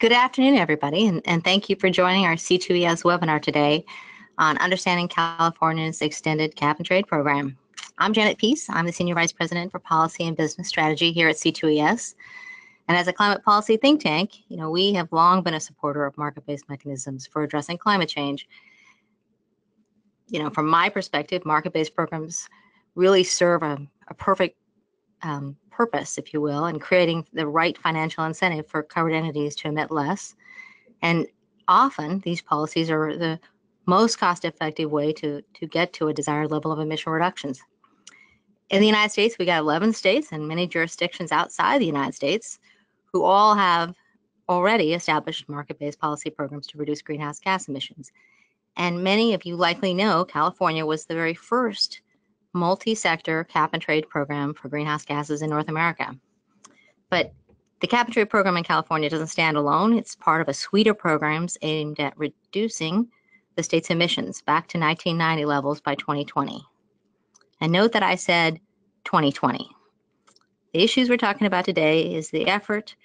Good afternoon, everybody, and thank you for joining our C2ES webinar today on Understanding California's Extended Cap and Trade Program. I'm Janet Peace. I'm the Senior Vice President for Policy and Business Strategy here at C2ES. And as a climate policy think tank, we have long been a supporter of market-based mechanisms for addressing climate change. From my perspective, market-based programs really serve a perfect purpose, if you will, in creating the right financial incentive for covered entities to emit less. And often these policies are the most cost-effective way to get to a desired level of emission reductions. In the United States, we got 11 states and many jurisdictions outside the United States who all have already established market-based policy programs to reduce greenhouse gas emissions. And many of you likely know California was the very first multi-sector cap and trade program for greenhouse gases in North America. But the cap and trade program in California doesn't stand alone. It's part of a suite of programs aimed at reducing the state's emissions back to 1990 levels by 2020. And note that I said 2020. The issues we're talking about today is the effort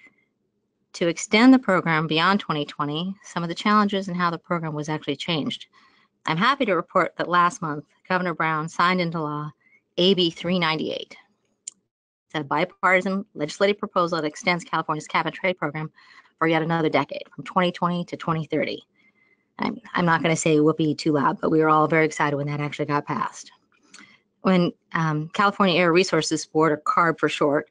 to extend the program beyond 2020, some of the challenges and how the program was actually changed. I'm happy to report that last month, Governor Brown signed into law AB 398. It's a bipartisan legislative proposal that extends California's cap and trade program for yet another decade, from 2020 to 2030. I'm not going to say whoopee too loud, but we were all very excited when that actually got passed. When California Air Resources Board, or CARB for short,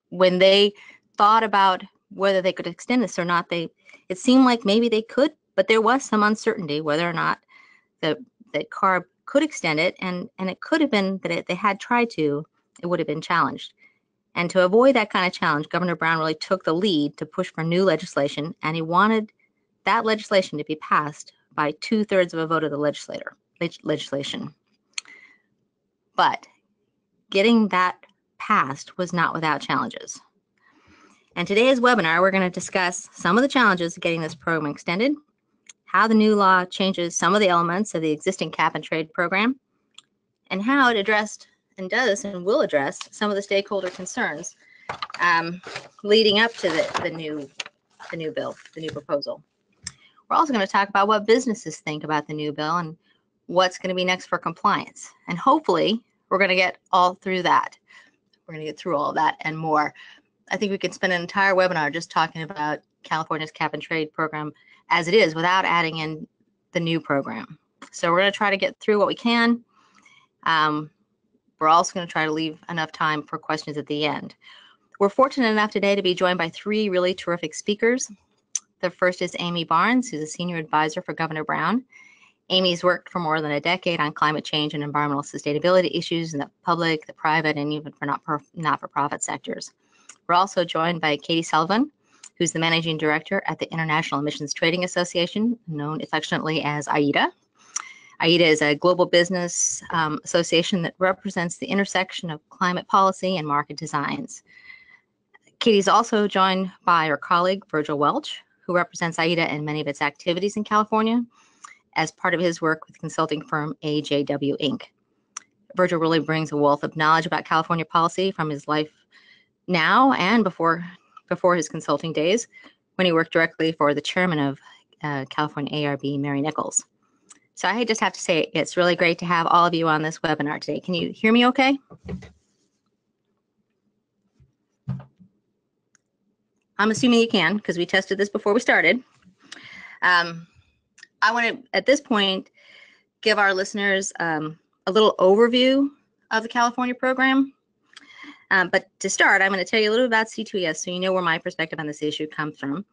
when they thought about whether they could extend this or not, it seemed like maybe they could, but there was some uncertainty whether or not that CARB could extend it, and it could have been that if they had tried to, it would have been challenged. And to avoid that kind of challenge, Governor Brown really took the lead to push for new legislation, and he wanted that legislation to be passed by 2/3 of a vote of the legislation. But getting that passed was not without challenges. And today's webinar, we're going to discuss some of the challenges of getting this program extended, how the new law changes some of the elements of the existing cap and trade program, and how it addressed and does and will address some of the stakeholder concerns leading up to the new bill, the new proposal. We're also going to talk about what businesses think about the new bill and what's going to be next for compliance. And hopefully, we're going to get all through that. We're going to get through all of that and more. I think we could spend an entire webinar just talking about California's cap and trade program as it is without adding in the new program. So we're going to try to get through what we can. We're also going to try to leave enough time for questions at the end. We're fortunate enough today to be joined by three really terrific speakers. The first is Aimee Barnes, who's a senior advisor for Governor Brown. Aimee's worked for more than a decade on climate change and environmental sustainability issues in the public, the private, and even for not-for-profit sectors. We're also joined by Katie Sullivan, who's the managing director at the International Emissions Trading Association, known affectionately as AIDA. AIDA is a global business association that represents the intersection of climate policy and market designs. Katie's also joined by her colleague, Virgil Welch, who represents AIDA and many of its activities in California as part of his work with consulting firm AJW Inc. Virgil really brings a wealth of knowledge about California policy from his life now and before his consulting days, when he worked directly for the chairman of California ARB, Mary Nichols. So I just have to say, it's really great to have all of you on this webinar today. Can you hear me okay? I'm assuming you can, because we tested this before we started. I want to, at this point, give our listeners a little overview of the California program. But to start, I'm going to tell you a little about C2ES so you know where my perspective on this issue comes from.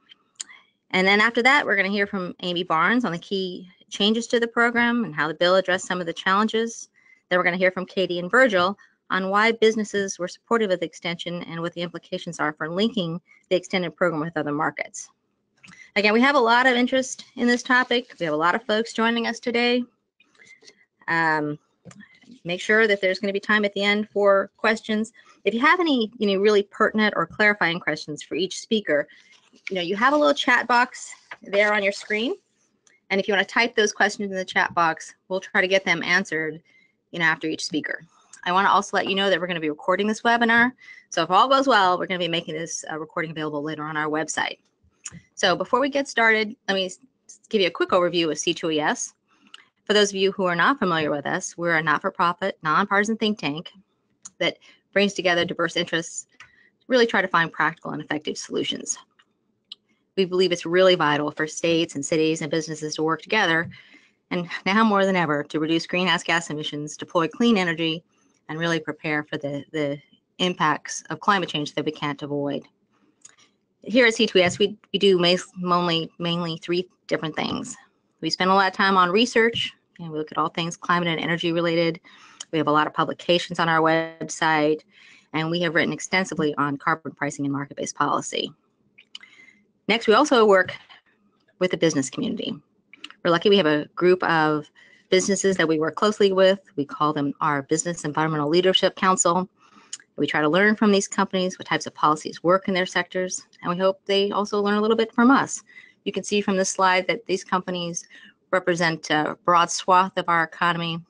And then after that, we're going to hear from Aimee Barnes on the key changes to the program and how the bill addressed some of the challenges. Then we're going to hear from Katie and Virgil on why businesses were supportive of the extension and what the implications are for linking the extended program with other markets. Again, we have a lot of interest in this topic. We have a lot of folks joining us today. Make sure that there's going to be time at the end for questions. If you have any, really pertinent or clarifying questions for each speaker, you have a little chat box there on your screen. And if you want to type those questions in the chat box, we'll try to get them answered, after each speaker. I want to also let you know that we're going to be recording this webinar. So if all goes well, we're going to be making this recording available later on our website. So before we get started, let me give you a quick overview of C2ES. For those of you who are not familiar with us, we're a not-for-profit, nonpartisan think tank that brings together diverse interests to really try to find practical and effective solutions. We believe it's really vital for states and cities and businesses to work together, and now more than ever, to reduce greenhouse gas emissions, deploy clean energy, and really prepare for the impacts of climate change that we can't avoid. Here at C2ES, we do mainly three different things. We spend a lot of time on research, and we look at all things climate and energy related. We have a lot of publications on our website, and we have written extensively on carbon pricing and market-based policy. Next, we also work with the business community. We're lucky we have a group of businesses that we work closely with. We call them our Business Environmental Leadership Council. We try to learn from these companies what types of policies work in their sectors, and we hope they also learn a little bit from us. You can see from this slide that these companies represent a broad swath of our economy.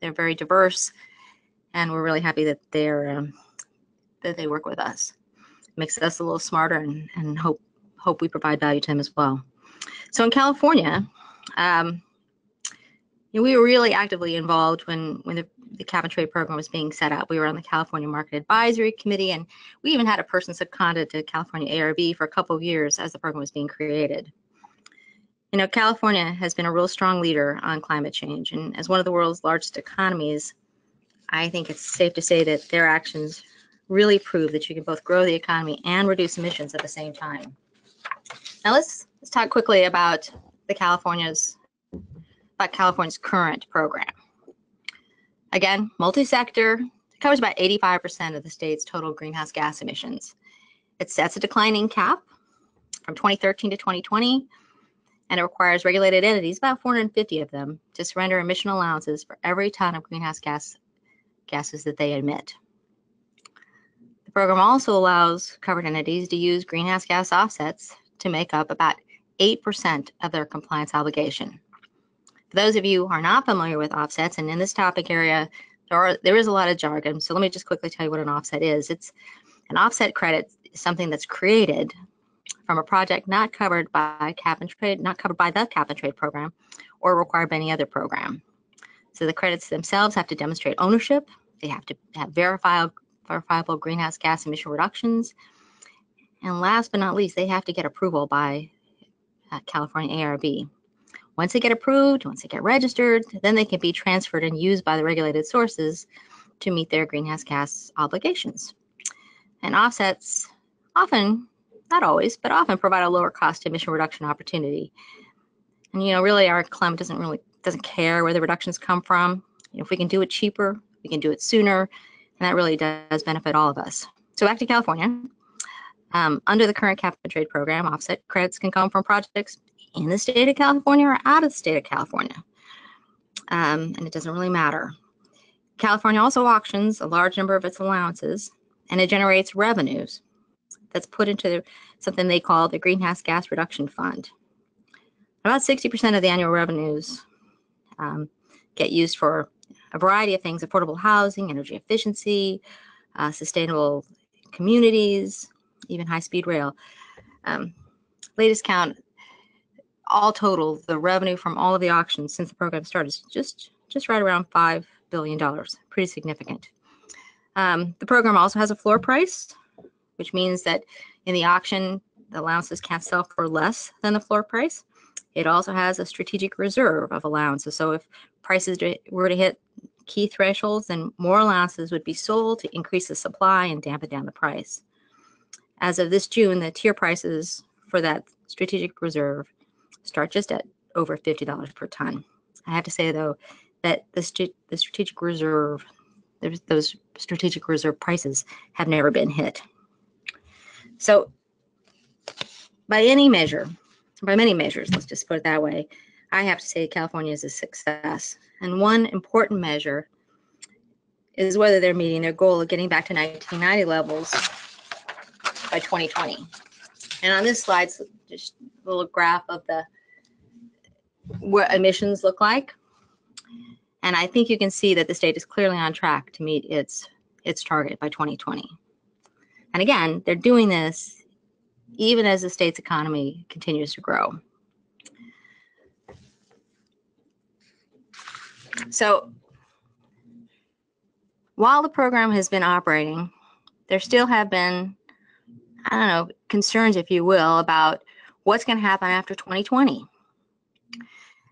They're very diverse, and we're really happy that that they work with us. It makes us a little smarter, and hope we provide value to them as well. So in California, we were really actively involved when the cap and trade program was being set up. We were on the California Market Advisory Committee, and we even had a person seconded to California ARB for a couple of years as the program was being created. You know, California has been a real strong leader on climate change, and as one of the world's largest economies, I think it's safe to say that their actions really prove that you can both grow the economy and reduce emissions at the same time. Now let's talk quickly about California's current program. Again, multi-sector, covers about 85% of the state's total greenhouse gas emissions. It sets a declining cap from 2013 to 2020, and it requires regulated entities, about 450 of them, to surrender emission allowances for every ton of greenhouse gases that they emit. The program also allows covered entities to use greenhouse gas offsets to make up about 8% of their compliance obligation. For those of you who are not familiar with offsets, and in this topic area, there is a lot of jargon, so let me just quickly tell you what an offset is. It's an offset credit is something that's created from a project not covered by cap and trade, not covered by the cap and trade program, or required by any other program. So the credits themselves have to demonstrate ownership. They have to have verifiable greenhouse gas emission reductions. And last but not least, they have to get approval by California ARB. Once they get approved, once they get registered, then they can be transferred and used by the regulated sources to meet their greenhouse gas obligations. And offsets often, not always, but often provide a lower cost emission reduction opportunity. And really our climate doesn't care where the reductions come from. If we can do it cheaper, we can do it sooner, and that really does benefit all of us. So back to California. Under the current cap and trade program, offset credits can come from projects in the state of California or out of the state of California. And it doesn't really matter. California also auctions a large number of its allowances, and it generates revenues that's put into something they call the Greenhouse Gas Reduction Fund. About 60% of the annual revenues get used for a variety of things: affordable housing, energy efficiency, sustainable communities, even high-speed rail. Latest count, all total, the revenue from all of the auctions since the program started is just right around $5 billion. Pretty significant. The program also has a floor price, which means that in the auction, the allowances can't sell for less than the floor price. It also has a strategic reserve of allowances. So if prices were to hit key thresholds, then more allowances would be sold to increase the supply and dampen down the price. As of this June, the tier prices for that strategic reserve start just at over $50 per ton. I have to say, though, that the strategic reserve, those strategic reserve prices have never been hit. So by many measures, let's just put it that way, I have to say California is a success. And one important measure is whether they're meeting their goal of getting back to 1990 levels by 2020. And on this slide, just a little graph of what emissions look like. And I think you can see that the state is clearly on track to meet its target by 2020. And again, they're doing this even as the state's economy continues to grow. So while the program has been operating, there still have been, I don't know, concerns, if you will, about what's going to happen after 2020.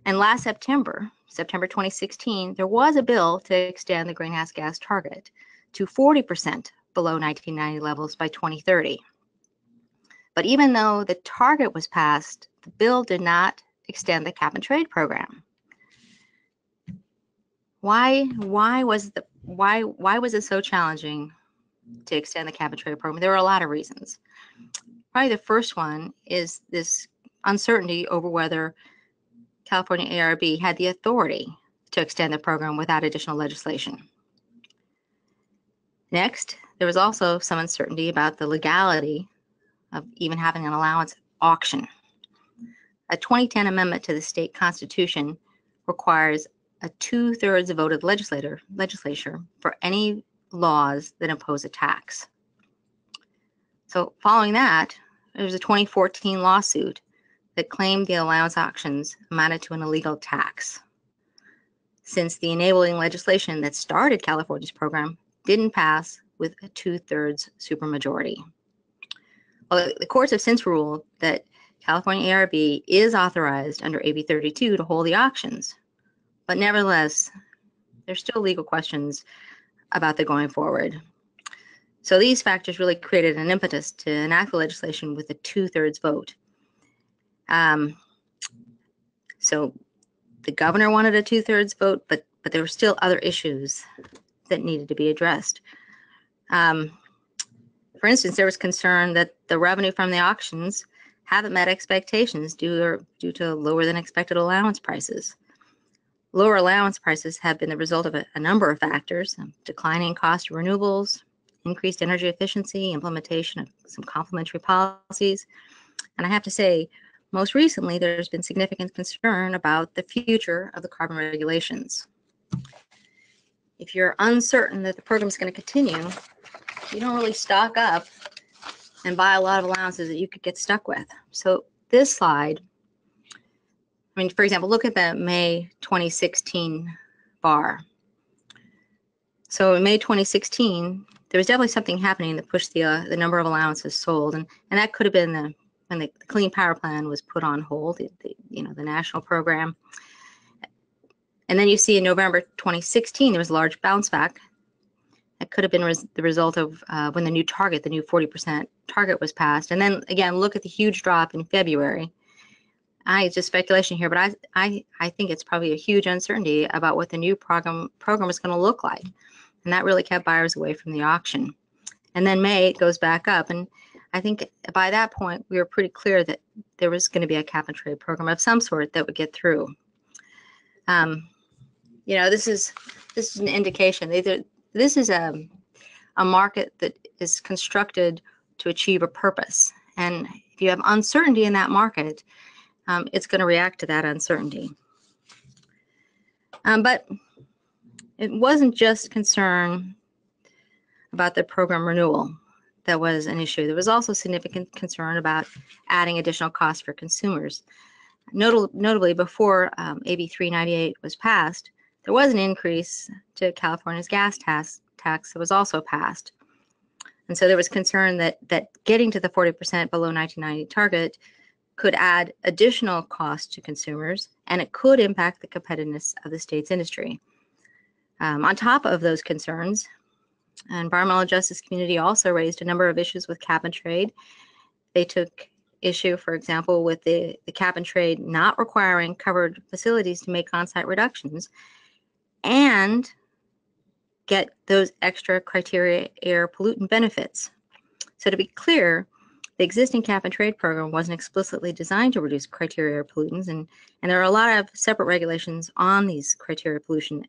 And last September 2016, there was a bill to extend the greenhouse gas target to 40% below 1990 levels by 2030. But even though the target was passed, the bill did not extend the cap and trade program. Why was it so challenging to extend the cap and trade program? There were a lot of reasons. Probably the first one is this uncertainty over whether California ARB had the authority to extend the program without additional legislation. Next, there was also some uncertainty about the legality of even having an allowance auction. A 2010 amendment to the state constitution requires a 2/3 vote of the legislature for any laws that impose a tax. So following that, there was a 2014 lawsuit that claimed the allowance auctions amounted to an illegal tax, since the enabling legislation that started California's program didn't pass with a 2/3 supermajority. Well, the courts have since ruled that California ARB is authorized under AB 32 to hold the auctions, but nevertheless, there's still legal questions about the going forward. So these factors really created an impetus to enact the legislation with a 2/3 vote. So the governor wanted a 2/3 vote, but there were still other issues that needed to be addressed. For instance, there was concern that the revenue from the auctions haven't met expectations due to lower than expected allowance prices. Lower allowance prices have been the result of a number of factors: declining cost of renewables, increased energy efficiency, implementation of some complementary policies. And I have to say, most recently, there's been significant concern about the future of the carbon regulations. If you're uncertain that the program is going to continue, you don't really stock up and buy a lot of allowances that you could get stuck with. So this slide, I mean, for example, look at the May 2016 bar. So in May 2016, there was definitely something happening that pushed the number of allowances sold, and that could have been when the Clean Power Plan was put on hold, the national program. And then you see in November 2016, there was a large bounce back. That could have been the result of when the new 40% target was passed. And then again, look at the huge drop in February. It's just speculation here, but I think it's probably a huge uncertainty about what the new program is going to look like. And that really kept buyers away from the auction. And then May, it goes back up. And I think by that point, we were pretty clear that there was going to be a cap and trade program of some sort that would get through. This is an indication. This is a market that is constructed to achieve a purpose. And if you have uncertainty in that market, it's going to react to that uncertainty. But it wasn't just concern about the program renewal that was an issue. There was also significant concern about adding additional costs for consumers. Notably, before AB 398 was passed, there was an increase to California's gas tax that was also passed. And so there was concern that getting to the 40% below 1990 target could add additional costs to consumers, and it could impact the competitiveness of the state's industry. On top of those concerns, the environmental justice community also raised a number of issues with cap and trade. They took issue, for example, with the cap and trade not requiring covered facilities to make on-site reductions and get those extra criteria air pollutant benefits. So to be clear, the existing cap and trade program wasn't explicitly designed to reduce criteria air pollutants, and there are a lot of separate regulations on these criteria pollution.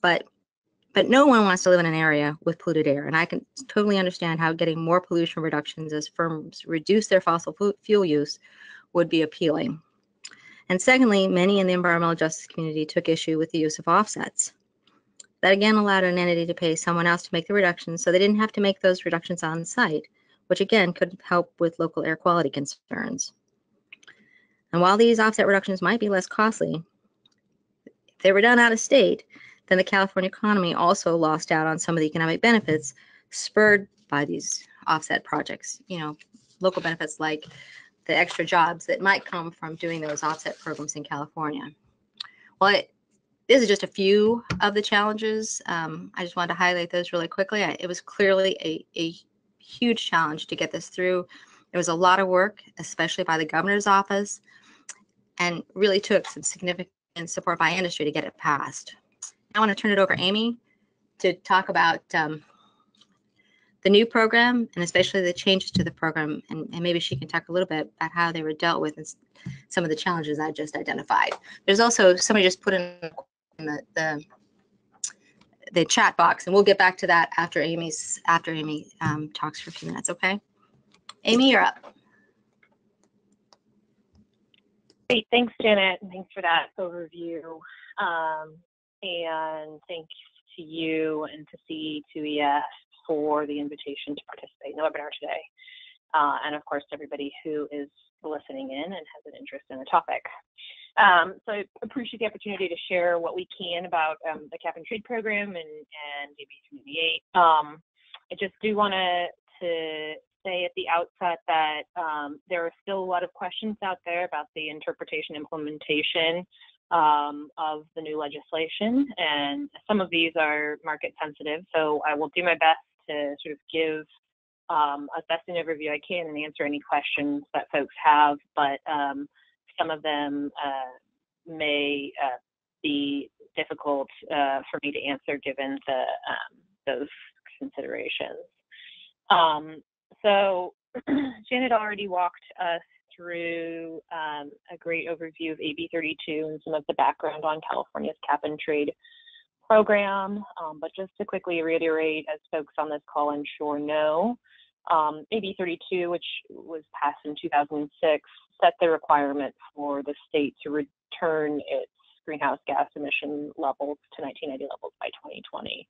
But no one wants to live in an area with polluted air, and I can totally understand how getting more pollution reductions as firms reduce their fossil fuel use would be appealing. And secondly, many in the environmental justice community took issue with the use of offsets. That again allowed an entity to pay someone else to make the reductions, so they didn't have to make those reductions on site, which again could help with local air quality concerns. And while these offset reductions might be less costly, if they were done out of state, then the California economy also lost out on some of the economic benefits spurred by these offset projects. You know, local benefits like the extra jobs that might come from doing those offset programs in California. Well, this is just a few of the challenges. I just wanted to highlight those really quickly. It was clearly a huge challenge to get this through. It was a lot of work, especially by the governor's office, and really took some significant support by industry to get it passed. I want to turn it over to Aimee to talk about the new program and especially the changes to the program, and maybe she can talk a little bit about how they were dealt with and some of the challenges I just identified. There's also somebody just put in the chat box, and we'll get back to that after Aimee talks for a few minutes. Okay, Aimee, you're up. Great, thanks, Janet, and thanks for that overview. And thanks to you and to C2EF for the invitation to participate in the webinar today. And of course, everybody who is listening in and has an interest in the topic. So I appreciate the opportunity to share what we can about the cap and trade program and AB 398. I just do want to say at the outset that there are still a lot of questions out there about the interpretation implementation of the new legislation, and some of these are market sensitive, so I will do my best to sort of give as best an overview I can and answer any questions that folks have, but some of them may be difficult for me to answer given those considerations. So Janet already walked us through a great overview of AB 32 and some of the background on California's cap and trade program, but just to quickly reiterate, as folks on this call I'm sure know, AB 32, which was passed in 2006, set the requirement for the state to return its greenhouse gas emission levels to 1990 levels by 2020.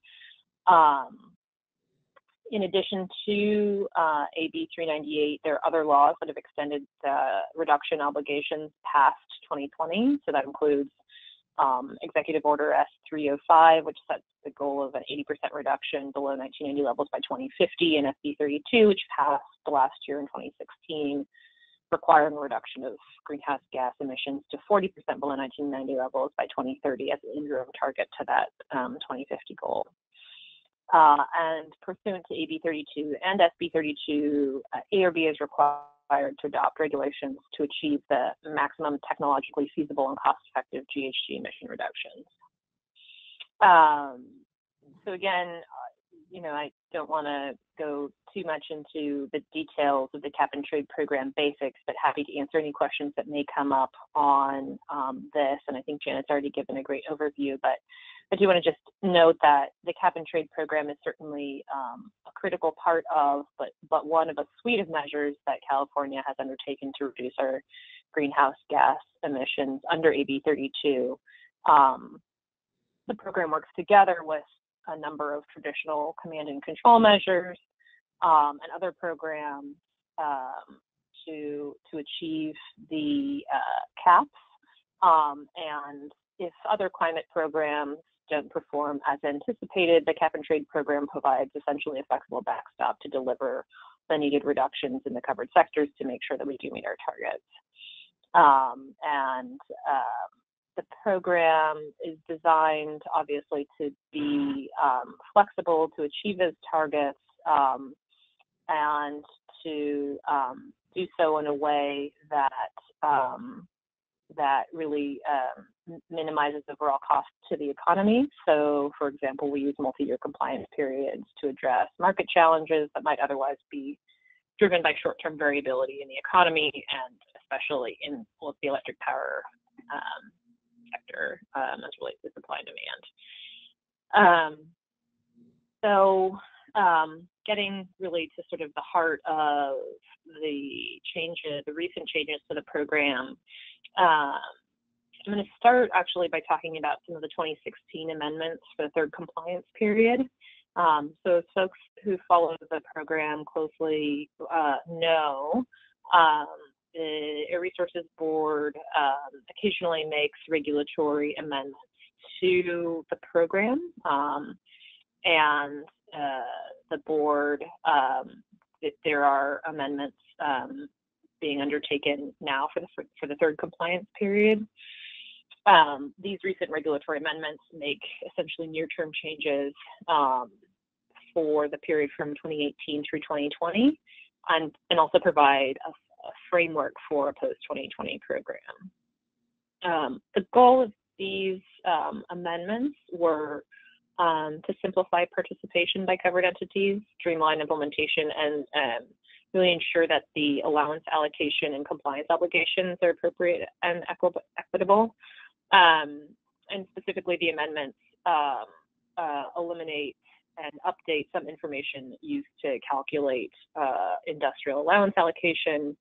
In addition to AB 398, there are other laws that have extended the reduction obligations past 2020. So that includes Executive Order S305, which sets the goal of an 80% reduction below 1990 levels by 2050, and SB 32, which passed last year in 2016, requiring a reduction of greenhouse gas emissions to 40% below 1990 levels by 2030 as an interim target to that 2050 goal. And pursuant to AB 32 and SB 32, ARB is required to adopt regulations to achieve the maximum technologically feasible and cost-effective GHG emission reductions. So again, you know, I don't want to go too much into the details of the cap and trade program basics, but happy to answer any questions that may come up on this. And I think Janet's already given a great overview, but I do want to just note that the cap and trade program is certainly a critical part of, but one of a suite of measures that California has undertaken to reduce our greenhouse gas emissions under AB 32. The program works together with a number of traditional command and control measures and other programs to achieve the caps. And if other climate programs don't perform as anticipated, the cap and trade program provides essentially a flexible backstop to deliver the needed reductions in the covered sectors to make sure that we do meet our targets. The program is designed, obviously, to be flexible to achieve those targets and to do so in a way that that really minimizes overall cost to the economy. So, for example, we use multi-year compliance periods to address market challenges that might otherwise be driven by short-term variability in the economy, and especially in the electric power sector as relates to supply and demand. Getting really to sort of the heart of the changes, the recent changes to the program, I'm going to start actually by talking about some of the 2016 amendments for the third compliance period. So as folks who follow the program closely know, the Air Resources Board occasionally makes regulatory amendments to the program, and the board, there are amendments being undertaken now for the third compliance period. These recent regulatory amendments make essentially near-term changes for the period from 2018 through 2020, and also provide a framework for a post-2020 program. The goal of these amendments were to simplify participation by covered entities, streamline implementation, and really ensure that the allowance, allocation, and compliance obligations are appropriate and equitable. And specifically, the amendments eliminate and update some information used to calculate industrial allowance allocation.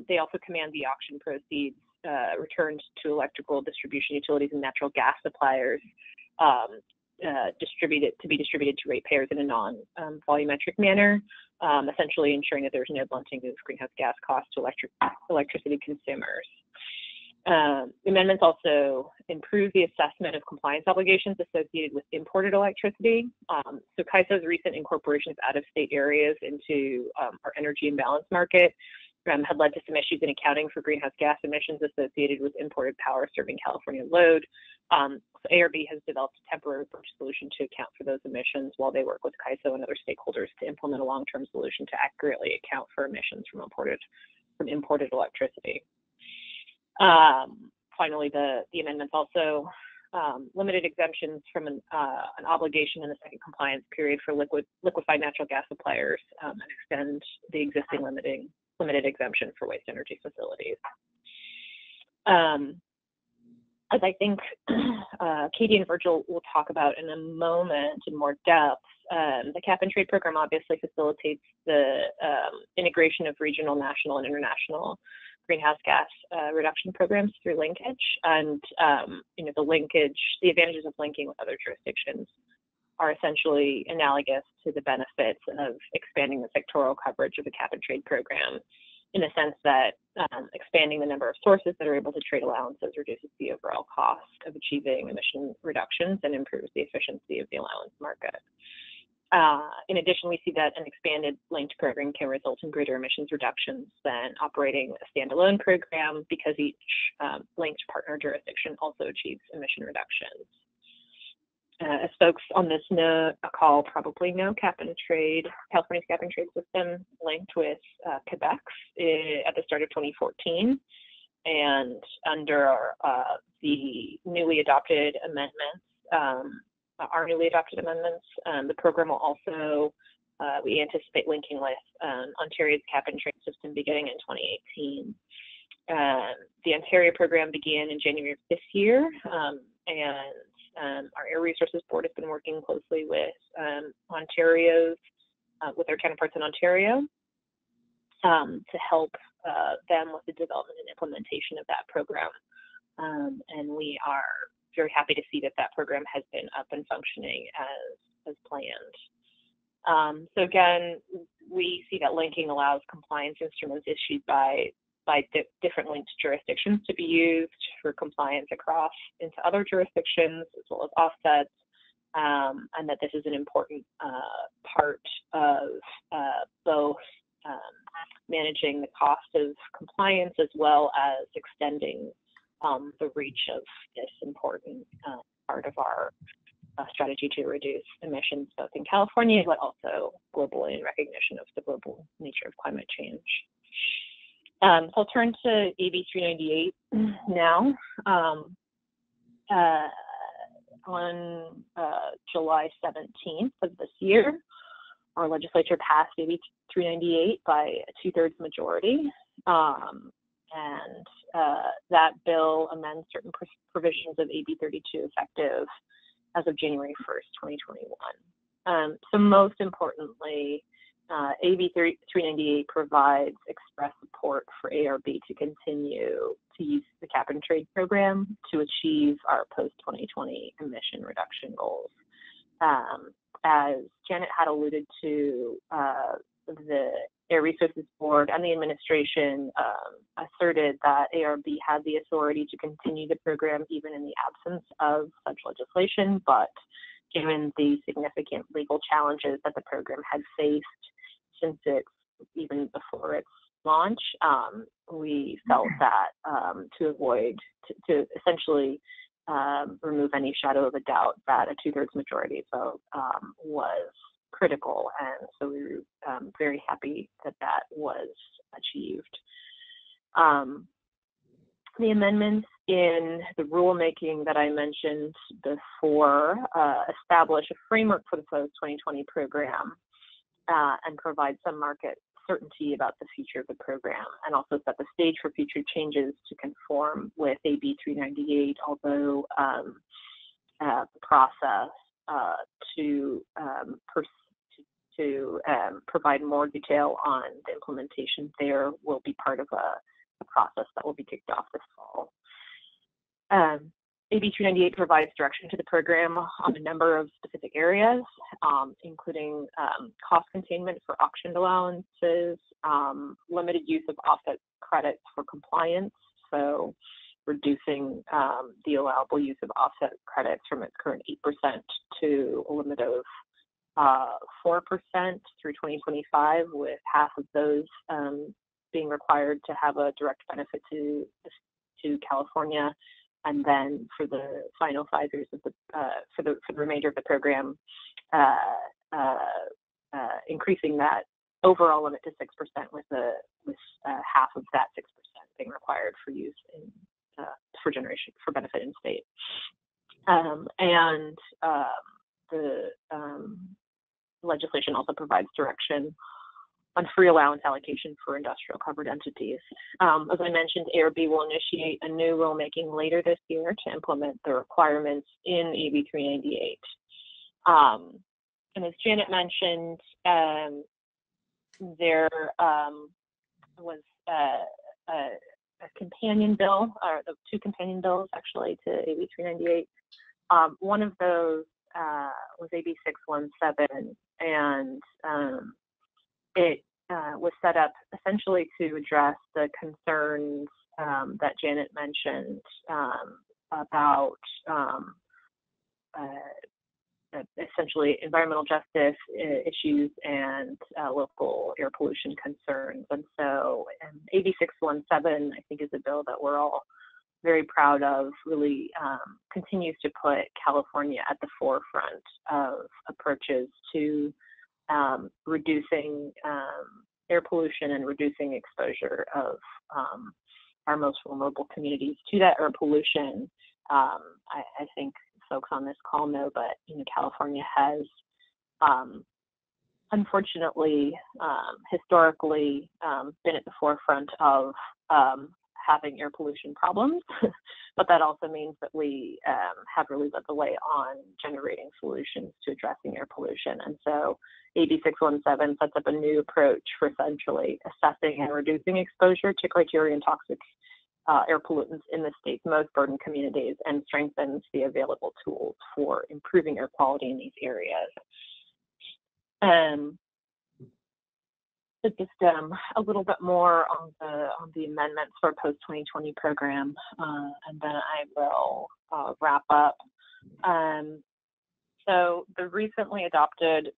They also command the auction proceeds returned to electrical distribution utilities and natural gas suppliers to be distributed to ratepayers in a non-volumetric manner, essentially ensuring that there's no blunting of greenhouse gas costs to electricity consumers. The amendments also improve the assessment of compliance obligations associated with imported electricity. So CAISO's recent incorporation of out-of-state areas into our energy imbalance market had led to some issues in accounting for greenhouse gas emissions associated with imported power serving California load. So ARB has developed a temporary approach solution to account for those emissions while they work with CAISO and other stakeholders to implement a long-term solution to accurately account for emissions from imported electricity. Finally, the amendments also limited exemptions from an obligation in the second compliance period for liquefied natural gas suppliers and extend the existing limited exemption for waste energy facilities. As I think Katie and Virgil will talk about in a moment in more depth, the cap and trade program obviously facilitates the integration of regional, national, and international greenhouse gas reduction programs through linkage. And the advantages of linking with other jurisdictions are essentially analogous to the benefits of expanding the sectoral coverage of the cap and trade program, in the sense that expanding the number of sources that are able to trade allowances reduces the overall cost of achieving emission reductions and improves the efficiency of the allowance market. In addition, we see that an expanded linked program can result in greater emissions reductions than operating a standalone program, because each linked partner jurisdiction also achieves emission reductions. As folks on this call probably know, California's cap and trade system linked with Quebec's at the start of 2014. And under the newly adopted amendments, the program will also, we anticipate linking with Ontario's cap and trade system beginning in 2018. The Ontario program began in January of this year, and our Air Resources Board has been working closely with with their counterparts in Ontario to help them with the development and implementation of that program. And we are very happy to see that program has been up and functioning as planned. So again, we see that linking allows compliance instruments issued by different linked jurisdictions to be used for compliance across into other jurisdictions, as well as offsets, and that this is an important part of both managing the cost of compliance as well as extending the reach of this important part of our strategy to reduce emissions both in California but also globally, in recognition of the global nature of climate change. So I'll turn to AB 398 now. On July 17th of this year, our legislature passed AB 398 by a 2/3 majority. And that bill amends certain provisions of AB 32 effective as of January 1st, 2021. So most importantly, AB 398 provides express support for ARB to continue to use the cap and trade program to achieve our post-2020 emission reduction goals. As Janet had alluded to, the Air Resources Board and the administration asserted that ARB had the authority to continue the program even in the absence of such legislation, but given the significant legal challenges that the program had faced since even before its launch, we felt that to essentially remove any shadow of a doubt that a 2/3 majority vote was critical, and so we were very happy that that was achieved. The amendments in the rulemaking that I mentioned before establish a framework for the post-2020 program and provide some market certainty about the future of the program, and also set the stage for future changes to conform with AB 398, although the process to provide more detail on the implementation there will be part of a process that will be kicked off this fall. AB 398 provides direction to the program on a number of specific areas, including cost containment for auctioned allowances, limited use of offset credits for compliance, so reducing the allowable use of offset credits from its current 8% to a limit of 4% through 2025, with half of those being required to have a direct benefit to California, and then for the final 5 years of for the remainder of the program, increasing that overall limit to 6%, with half of that 6% being required for use in for benefit in state, and the legislation also provides direction on free allowance allocation for industrial covered entities. As I mentioned, ARB will initiate a new rulemaking later this year to implement the requirements in AB 398. And as Janet mentioned, there was a companion bill, or the 2 companion bills actually to AB 398. One of those was AB 617, and it was set up essentially to address the concerns that Janet mentioned about essentially environmental justice issues and local air pollution concerns. And so AB 617, I think, is a bill that we're all very proud of, really continues to put California at the forefront of approaches to reducing air pollution and reducing exposure of our most vulnerable communities to that air pollution. I think folks on this call know, but California has unfortunately historically been at the forefront of having air pollution problems, but that also means that we have really led the way on generating solutions to addressing air pollution. And so AB 617 sets up a new approach for essentially assessing and reducing exposure to criterion toxic air pollutants in the state's most burdened communities, and strengthens the available tools for improving air quality in these areas. Just a little bit more on the amendments for post-2020 program, and then I will wrap up. So the recently adopted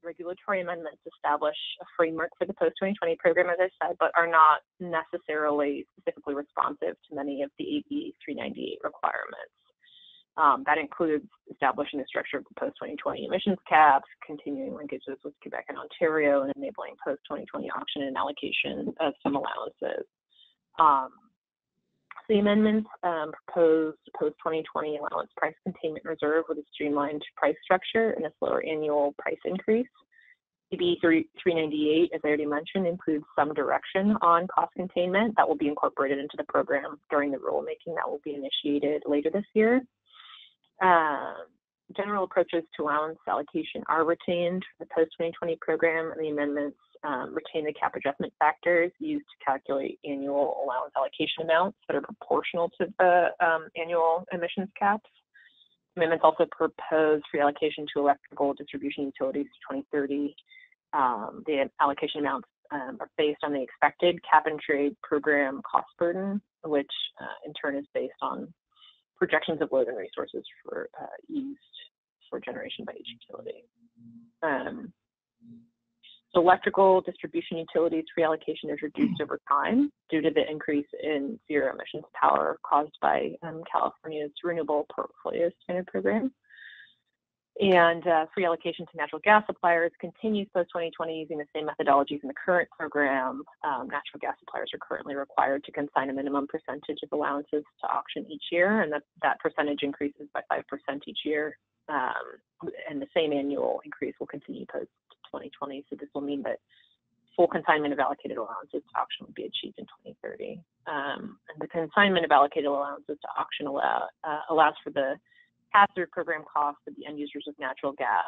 regulatory amendments establish a framework for the post-2020 program, as I said, but are not necessarily specifically responsive to many of the AB 398 requirements. That includes establishing the structure of the post-2020 emissions caps, continuing linkages with Quebec and Ontario, and enabling post-2020 auction and allocation of some allowances. The amendments propose post-2020 allowance price containment reserve with a streamlined price structure and a slower annual price increase. AB 398, as I already mentioned, includes some direction on cost containment that will be incorporated into the program during the rulemaking that will be initiated later this year. general approaches to allowance allocation are retained for the post-2020 program, and the amendments retain the cap adjustment factors used to calculate annual allowance allocation amounts that are proportional to the annual emissions caps. Amendments also propose free allocation to electrical distribution utilities to 2030. The allocation amounts are based on the expected cap and trade program cost burden, which in turn is based on projections of load and resources for used for generation by each utility. So electrical distribution utilities free allocation is reduced over time due to the increase in zero emissions power caused by California's renewable portfolio standard program. And free allocation to natural gas suppliers continues post-2020 using the same methodologies in the current program. Natural gas suppliers are currently required to consign a minimum percentage of allowances to auction each year, and that percentage increases by 5% each year. And the same annual increase will continue post-2020. So this will mean that full consignment of allocated allowances to auction will be achieved in 2030. And the consignment of allocated allowances to auction allows for the pass-through program costs of the end users of natural gas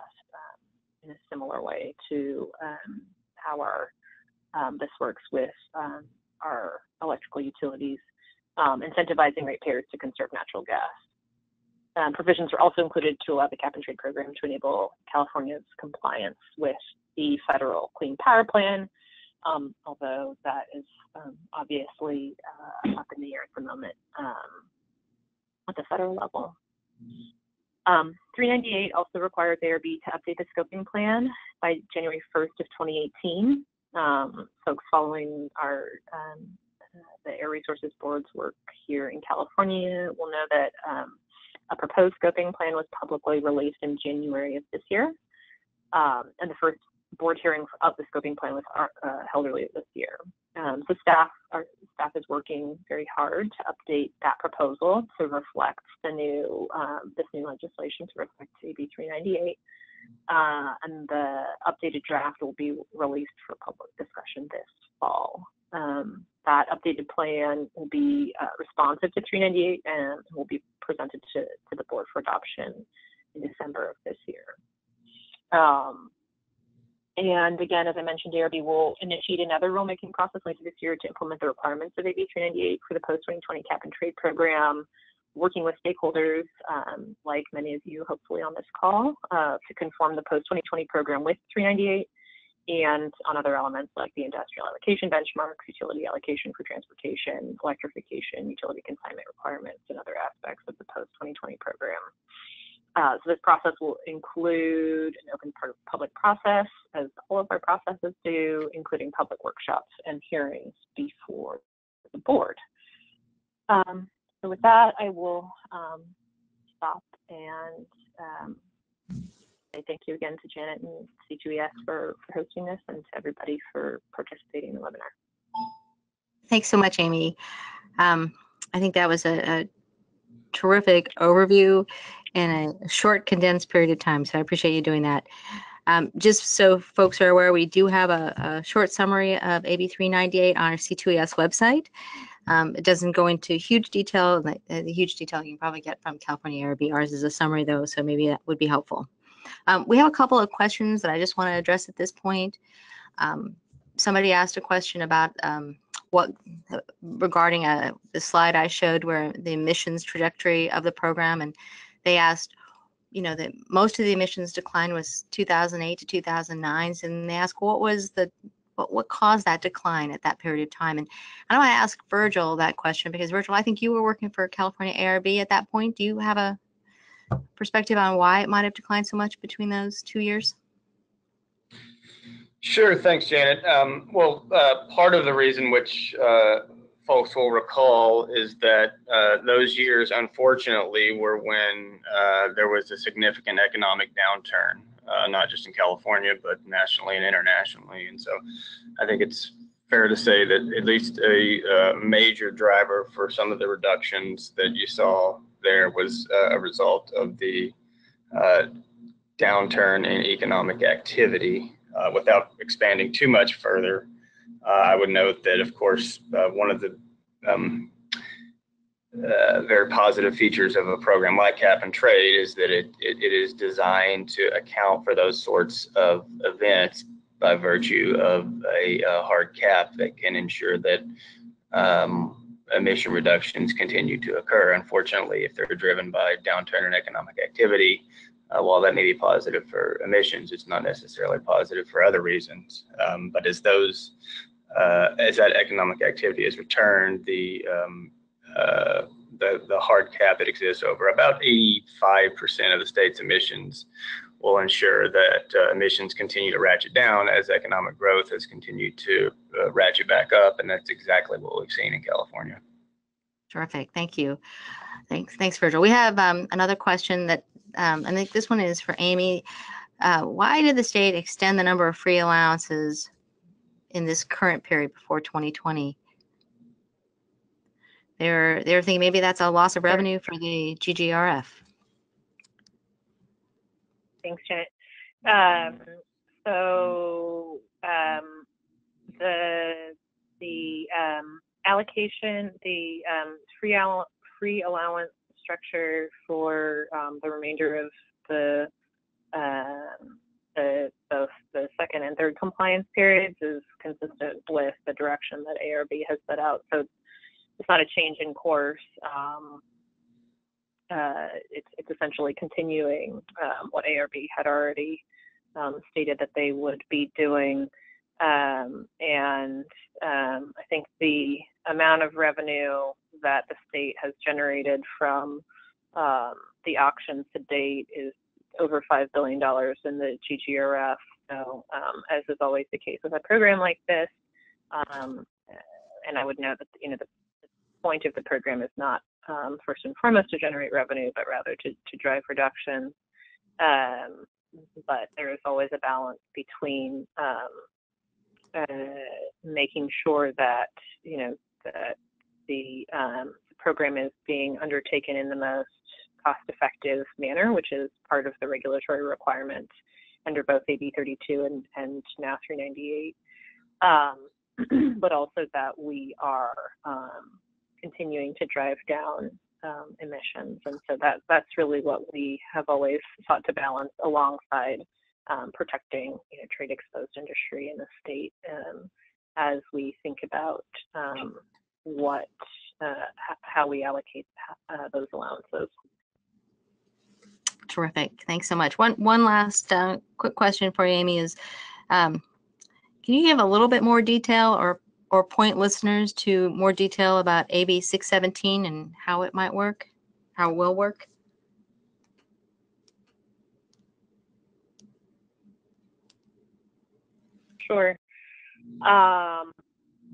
in a similar way to how this works with our electrical utilities, incentivizing ratepayers to conserve natural gas. Provisions are also included to allow the cap and trade program to enable California's compliance with the federal Clean Power Plan, although that is obviously up in the air at the moment at the federal level. 398 also requires ARB to update the scoping plan by January 1st of 2018. Folks following the Air Resources Board's work here in California will know that a proposed scoping plan was publicly released in January of this year, and the first board hearing of the scoping plan was held earlier this year. So our staff is working very hard to update that proposal to reflect this new legislation, to reflect AB 398. And the updated draft will be released for public discussion this fall. That updated plan will be responsive to 398 and will be presented to the board for adoption in December of this year. And again, as I mentioned, ARB will initiate another rulemaking process later this year to implement the requirements of AB 398 for the post-2020 cap and trade program, working with stakeholders like many of you hopefully on this call to conform the post-2020 program with 398 and on other elements like the industrial allocation benchmarks, utility allocation for transportation, electrification, utility consignment requirements, and other aspects of the post-2020 program. So this process will include an open public process, as all of our processes do, including public workshops and hearings before the board. So with that, I will stop and say thank you again to Janet and C2ES for hosting this, and to everybody for participating in the webinar. Thanks so much, Aimee. I think that was a terrific overview in a short, condensed period of time. So I appreciate you doing that. Just so folks are aware, we do have a short summary of AB 398 on our C2ES website. It doesn't go into huge detail. The huge detail you can probably get from California ARB. Ours is a summary, though, so maybe that would be helpful. We have a couple of questions that I just want to address at this point. Somebody asked a question about regarding the slide I showed where the emissions trajectory of the program, and they asked, that most of the emissions decline was 2008 to 2009, and they asked what caused that decline at that period of time. And I want to ask Virgil that question because, Virgil, I think you were working for California ARB at that point. Do you have a perspective on why it might have declined so much between those 2 years? Sure, thanks, Janet. Part of the reason which folks will recall is that those years, unfortunately, were when there was a significant economic downturn, not just in California, but nationally and internationally. And so I think it's fair to say that at least a major driver for some of the reductions that you saw there was a result of the downturn in economic activity. Without expanding too much further, I would note that, of course, one of the very positive features of a program like cap and trade is that it is designed to account for those sorts of events by virtue of a hard cap that can ensure that emission reductions continue to occur. Unfortunately, if they're driven by downturn in economic activity, while that may be positive for emissions, it's not necessarily positive for other reasons. But as that economic activity is returned, the hard cap that exists over about 85% of the state's emissions will ensure that emissions continue to ratchet down as economic growth has continued to ratchet back up, and that's exactly what we've seen in California. Terrific, thank you. Thanks, Virgil. We have another question that I think this one is for Aimee. Why did the state extend the number of free allowances in this current period before 2020? They're thinking maybe that's a loss of revenue for the GGRF. Thanks, Janet. The allocation, the free allowance structure for the remainder of both the second and third compliance periods is consistent with the direction that ARB has set out. So it's not a change in course. It's essentially continuing what ARB had already stated that they would be doing. I think the amount of revenue that the state has generated from the auctions to date is over $5 billion in the GGRF. So, as is always the case with a program like this, and I would note that the point of the program is not first and foremost to generate revenue, but rather to drive reduction. But there is always a balance between making sure that that the program is being undertaken in the most cost-effective manner, which is part of the regulatory requirement under both AB 32 and now 398, but also that we are continuing to drive down emissions. And so that's really what we have always sought to balance alongside protecting trade-exposed industry in the state as we think about how we allocate those allowances. Terrific. Thanks so much. One last quick question for you, Aimee, is can you give a little bit more detail or point listeners to more detail about AB 617 and how it might work, how it will work? Sure.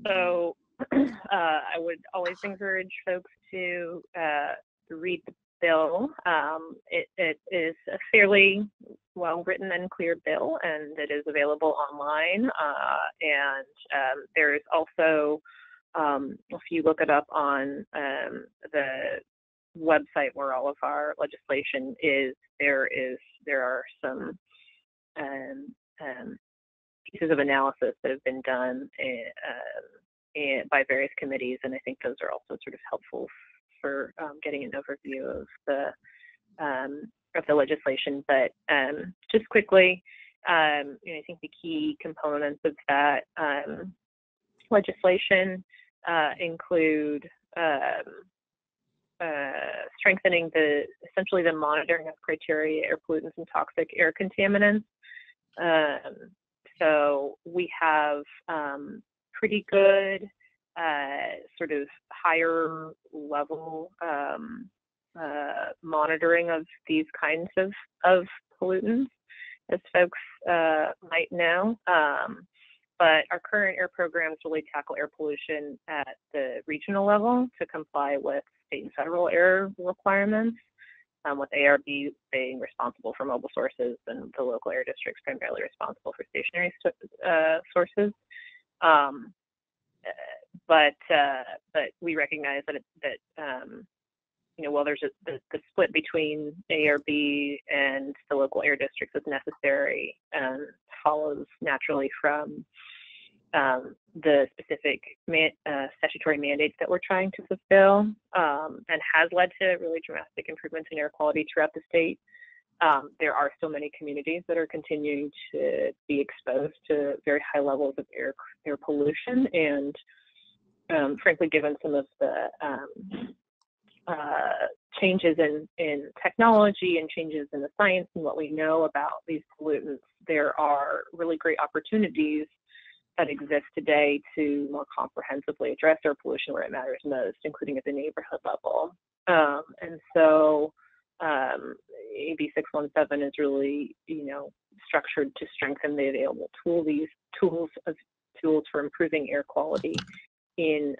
So I would always encourage folks to read the bill. It is a fairly well-written and clear bill, and it is available online. There is also, if you look it up on the website where all of our legislation is, there are some pieces of analysis that have been done by various committees, and I think those are also sort of helpful for getting an overview of the legislation. But just quickly, I think the key components of that legislation include strengthening essentially the monitoring of criteria, air pollutants, and toxic air contaminants. So we have pretty good sort of higher level monitoring of these kinds of pollutants, as folks might know. But our current air programs really tackle air pollution at the regional level to comply with state and federal air requirements, with ARB being responsible for mobile sources and the local air districts primarily responsible for stationary sources. But we recognize that while there's the split between ARB and the local air districts is necessary and follows naturally from the specific statutory mandates that we're trying to fulfill, and has led to really dramatic improvements in air quality throughout the state. There are still many communities that are continuing to be exposed to very high levels of air pollution, and frankly, given some of the changes in technology and changes in the science and what we know about these pollutants, there are really great opportunities that exist today to more comprehensively address air pollution where it matters most, including at the neighborhood level. And so AB 617 is really, structured to strengthen the available tools for improving air quality in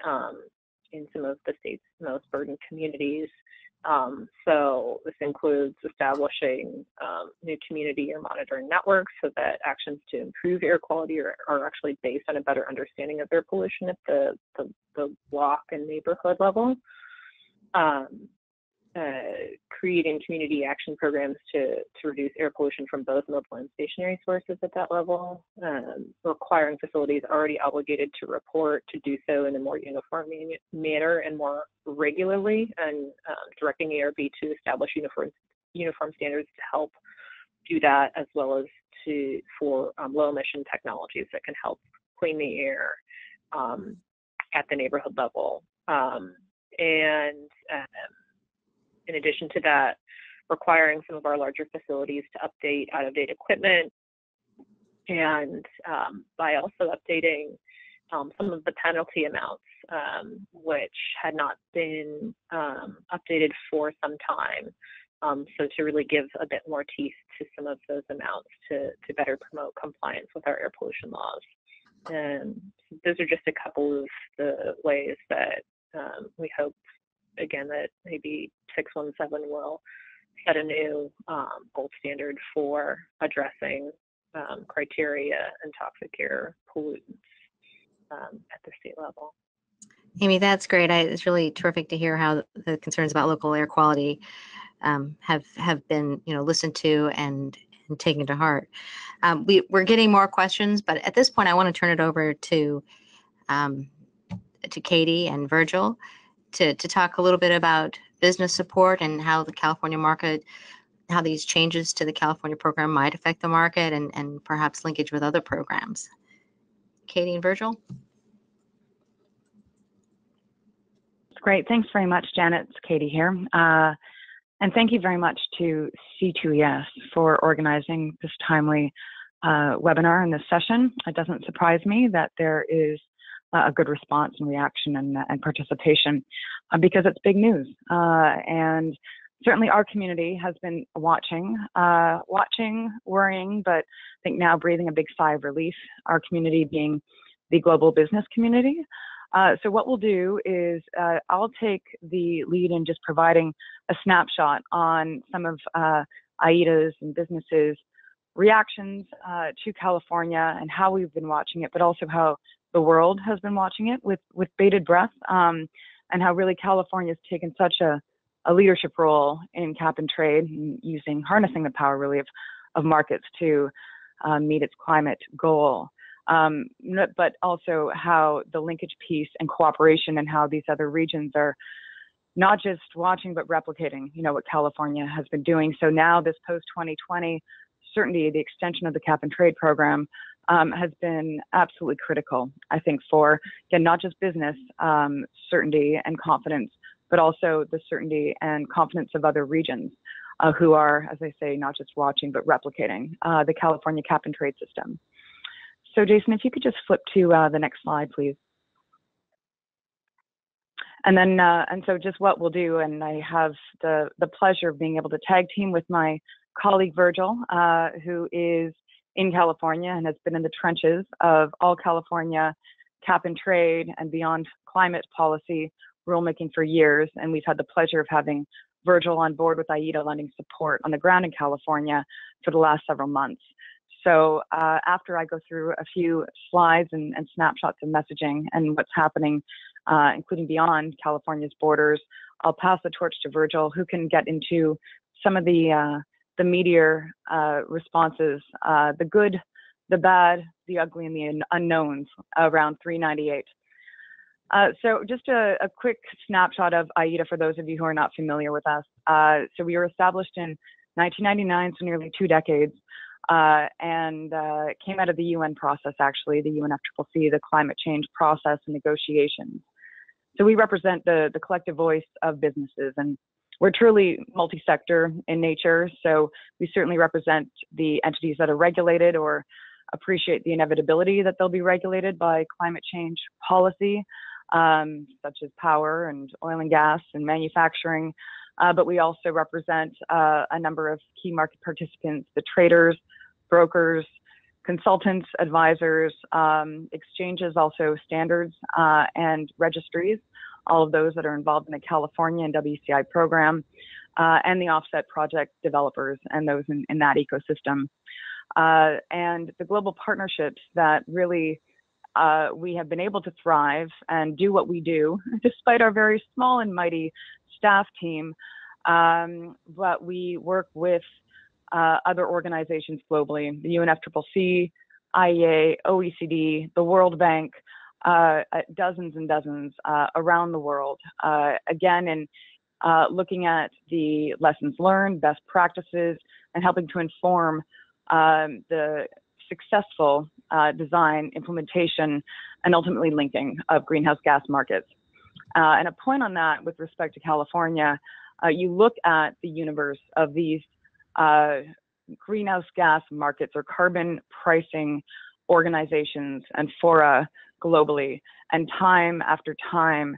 some of the state's most burdened communities. So this includes establishing new community air monitoring networks so that actions to improve air quality are actually based on a better understanding of air pollution at the block and neighborhood level. Creating community action programs to reduce air pollution from both mobile and stationary sources at that level, requiring facilities already obligated to report to do so in a more uniform manner and more regularly, and directing ARB to establish uniform standards to help do that, as well as for low emission technologies that can help clean the air at the neighborhood level. In addition to that, requiring some of our larger facilities to update out-of-date equipment, and by also updating some of the penalty amounts, which had not been updated for some time. So to really give a bit more teeth to some of those amounts to better promote compliance with our air pollution laws. And those are just a couple of the ways that we hope, again, that maybe 617 will set a new gold standard for addressing criteria and toxic air pollutants at the state level. Amy, that's great. It's really terrific to hear how the concerns about local air quality have been, listened to and taken to heart. We're getting more questions, but at this point, I want to turn it over to Katie and Virgil to talk a little bit about business support and how the California market, how these changes to the California program might affect the market, and perhaps linkage with other programs. Katie and Virgil? Great. Thanks very much, Janet. It's Katie here. And thank you very much to C2ES for organizing this timely webinar and this session. It doesn't surprise me that there is a good response and reaction and participation because it's big news. And certainly our community has been watching, worrying, but I think now breathing a big sigh of relief, our community being the global business community. So what we'll do is I'll take the lead in just providing a snapshot on some of AIDA's and businesses' reactions to California and how we've been watching it, but also how the world has been watching it with bated breath, and how really California has taken such a leadership role in cap and trade, and harnessing the power really of markets to meet its climate goal. But also how the linkage piece and cooperation and how these other regions are not just watching, but replicating, what California has been doing. So now this post-2020 certainty, the extension of the cap and trade program has been absolutely critical, I think, for, again, not just business certainty and confidence, but also the certainty and confidence of other regions who are, as I say, not just watching, but replicating the California cap and trade system. So Jason, if you could just flip to the next slide, please. And then, and so just what we'll do, and I have the pleasure of being able to tag team with my colleague Virgil, who is in California and has been in the trenches of all California cap and trade and beyond climate policy rulemaking for years. And we've had the pleasure of having Virgil on board with AIDA lending support on the ground in California for the last several months. So after I go through a few slides and snapshots of messaging and what's happening, including beyond California's borders, I'll pass the torch to Virgil, who can get into some of the meteor responses, the good the bad, the ugly, and the unknowns around 398. So just a quick snapshot of AIDA for those of you who are not familiar with us. So we were established in 1999, so nearly 2 decades, and came out of the UN process, actually, the UNFCCC, the climate change process and negotiations. So we represent the collective voice of businesses, and we're truly multi-sector in nature. So we certainly represent the entities that are regulated or appreciate the inevitability that they'll be regulated by climate change policy, such as power and oil and gas and manufacturing. But we also represent a number of key market participants, the traders, brokers, consultants, advisors, exchanges, also standards and registries, all of those that are involved in the California and WCI program, and the offset project developers and those in that ecosystem. And the global partnerships that really we have been able to thrive and do what we do, despite our very small and mighty staff team. But we work with other organizations globally, the UNFCCC, IEA, OECD, the World Bank, dozens and dozens around the world. Again, in looking at the lessons learned, best practices, and helping to inform the successful design, implementation, and ultimately linking of greenhouse gas markets. And a point on that with respect to California, you look at the universe of these greenhouse gas markets or carbon pricing organizations and fora globally, and time after time,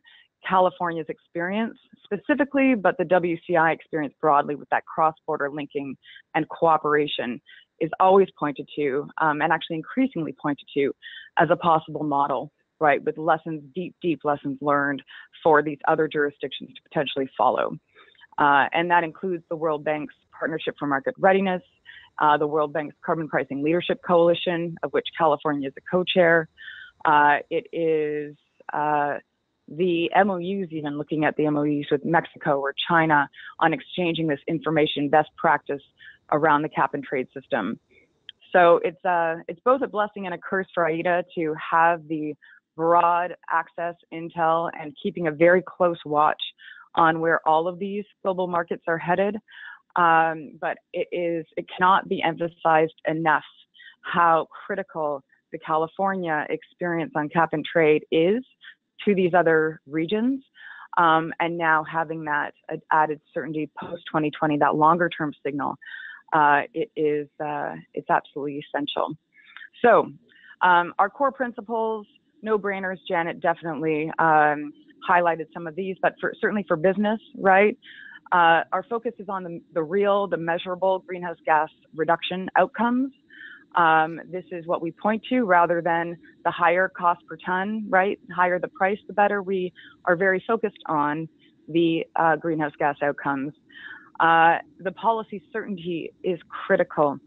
California's experience specifically, but the WCI experience broadly with that cross-border linking and cooperation is always pointed to, and actually increasingly pointed to as a possible model, right, with lessons, deep lessons learned for these other jurisdictions to potentially follow. And that includes the World Bank's Partnership for Market Readiness, the World Bank's Carbon Pricing Leadership Coalition, of which California is a co-chair. It is the MOUs, even looking at the MOUs with Mexico or China on exchanging this information best practice around the cap and trade system. So it's both a blessing and a curse for AIDA to have the broad access, intel, and keeping a very close watch on where all of these global markets are headed. But it cannot be emphasized enough how critical the California experience on cap and trade is to these other regions. And now having that added certainty post 2020, that longer term signal, it's absolutely essential. So our core principles, no brainers. Janet definitely highlighted some of these, but certainly for business, right? Our focus is on the real, the measurable greenhouse gas reduction outcomes. This is what we point to rather than the higher cost per ton, right? The higher the price, the better. We are very focused on the greenhouse gas outcomes. The policy certainty is critical.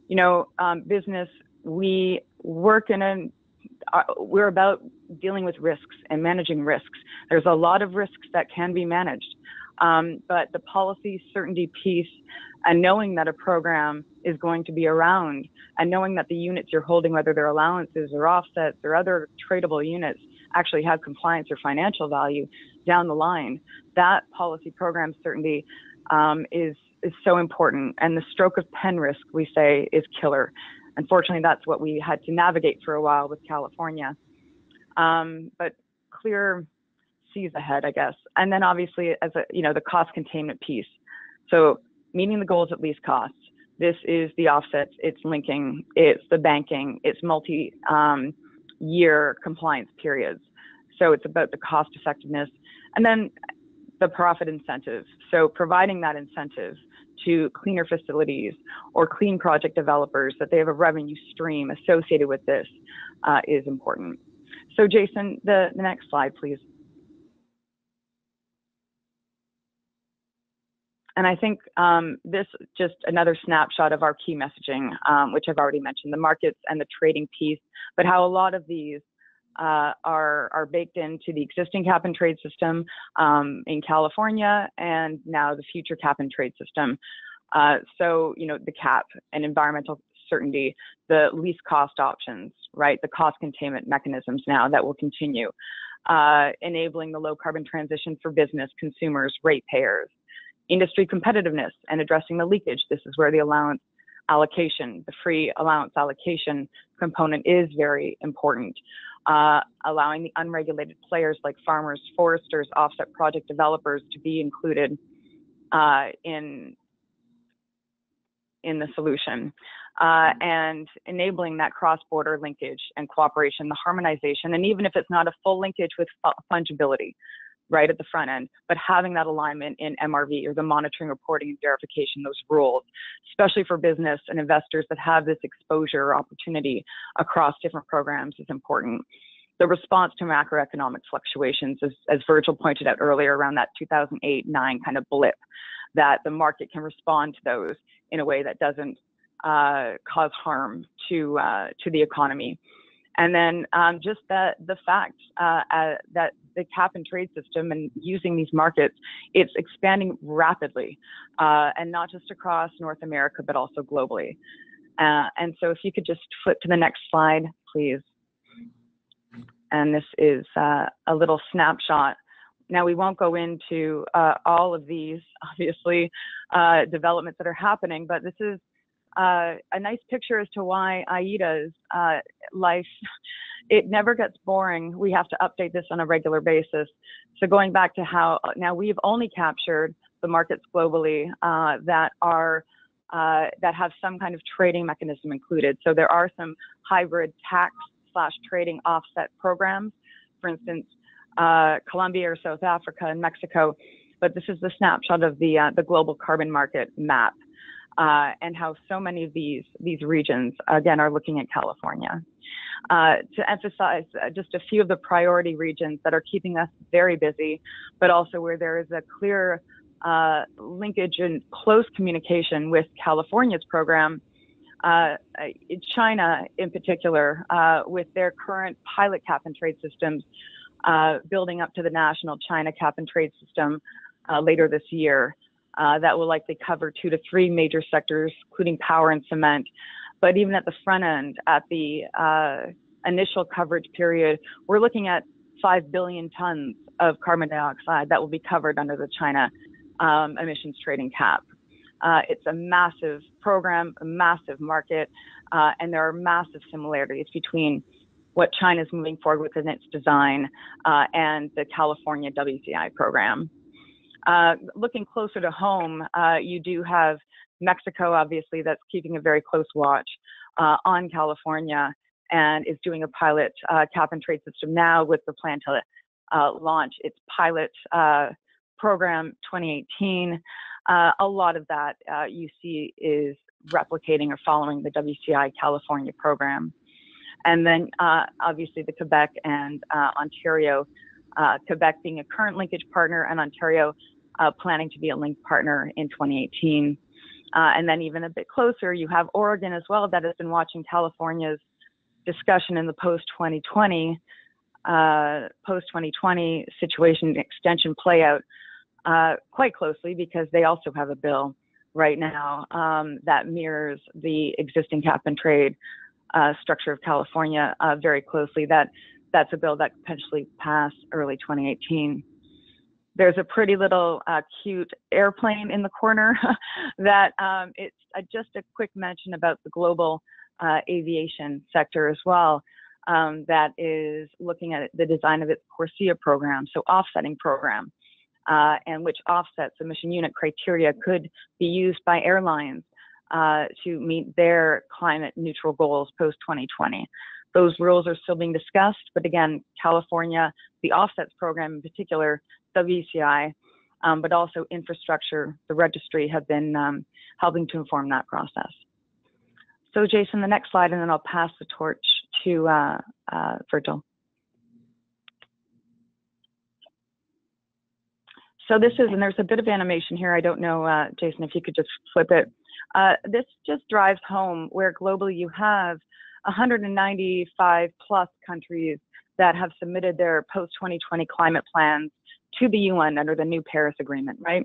You know, business, we work in we're about dealing with risks and managing risks. There's a lot of risks that can be managed. But the policy certainty piece and knowing that a program is going to be around and knowing that the units you're holding, whether they're allowances or offsets or other tradable units, actually have compliance or financial value down the line, that policy program certainty is so important. And the stroke of pen risk, we say, is killer. Unfortunately, that's what we had to navigate for a while with California. But clear seas ahead, I guess. And then obviously, as the cost containment piece. So meeting the goals at least costs. This is the offsets, it's linking, it's the banking, it's multi-year compliance periods. So it's about the cost effectiveness. And then the profit incentive. So providing that incentive to cleaner facilities or clean project developers, that they have a revenue stream associated with this is important. So Jason, the next slide, please. And I think this just another snapshot of our key messaging, which I've already mentioned, the markets and the trading piece, but how a lot of these are baked into the existing cap and trade system in California and now the future cap and trade system. So, the cap and environmental certainty, the least cost options, right? The cost containment mechanisms now that will continue, enabling the low carbon transition for business, consumers, ratepayers, industry competitiveness, and addressing the leakage. This is where the allowance allocation, the free allowance allocation component is very important. Allowing the unregulated players like farmers, foresters, offset project developers to be included in the solution, and enabling that cross-border linkage and cooperation, the harmonization, and even if it's not a full linkage with fungibility right at the front end, but having that alignment in MRV, or the monitoring, reporting, and verification, those rules, especially for business and investors that have this exposure or opportunity across different programs, is important. The response to macroeconomic fluctuations, as Virgil pointed out earlier, around that 2008-9 kind of blip, that the market can respond to those in a way that doesn't cause harm to the economy. And then just the fact that the cap and trade system and using these markets, it's expanding rapidly, and not just across North America, but also globally. And so if you could just flip to the next slide, please. And this is a little snapshot. Now, we won't go into all of these, obviously, developments that are happening, but this is a nice picture as to why AIDA's life, it never gets boring. We have to update this on a regular basis. So going back to how now we've only captured the markets globally that have some kind of trading mechanism included. So there are some hybrid tax/trading offset programs, for instance, Colombia or South Africa and Mexico. But this is the snapshot of the global carbon market map, and how so many of these regions, again, are looking at California. To emphasize just a few of the priority regions that are keeping us very busy, but also where there is a clear linkage and close communication with California's program. China, in particular, with their current pilot cap and trade systems, building up to the national China cap and trade system later this year. That will likely cover 2 to 3 major sectors, including power and cement. But even at the front end, at the initial coverage period, we're looking at 5 billion tons of carbon dioxide that will be covered under the China emissions trading cap. It's a massive program, a massive market, and there are massive similarities between what China's moving forward with in its design and the California WCI program. Looking closer to home, you do have Mexico, obviously, that's keeping a very close watch on California and is doing a pilot cap and trade system now with the plan to launch its pilot program 2018. A lot of that you see is replicating or following the WCI California program. And then obviously the Quebec and Ontario, Quebec being a current linkage partner and Ontario planning to be a link partner in 2018. And then even a bit closer, you have Oregon as well that has been watching California's discussion in the post-2020 situation extension play out quite closely, because they also have a bill right now that mirrors the existing cap and trade structure of California very closely. That's a bill that could potentially pass early 2018. There's a pretty little cute airplane in the corner that it's just a quick mention about the global aviation sector as well, that is looking at the design of its CORSIA program, so offsetting program, and which offsets emission unit criteria could be used by airlines to meet their climate neutral goals post 2020. Those rules are still being discussed, but again, California, the offsets program in particular, WCI, but also infrastructure, the registry have been helping to inform that process. So Jason, the next slide, and then I'll pass the torch to Virgil. So this is, and there's a bit of animation here. I don't know, Jason, if you could just flip it. This just drives home where globally you have 195 plus countries that have submitted their post-2020 climate plans to the UN under the new Paris Agreement, right?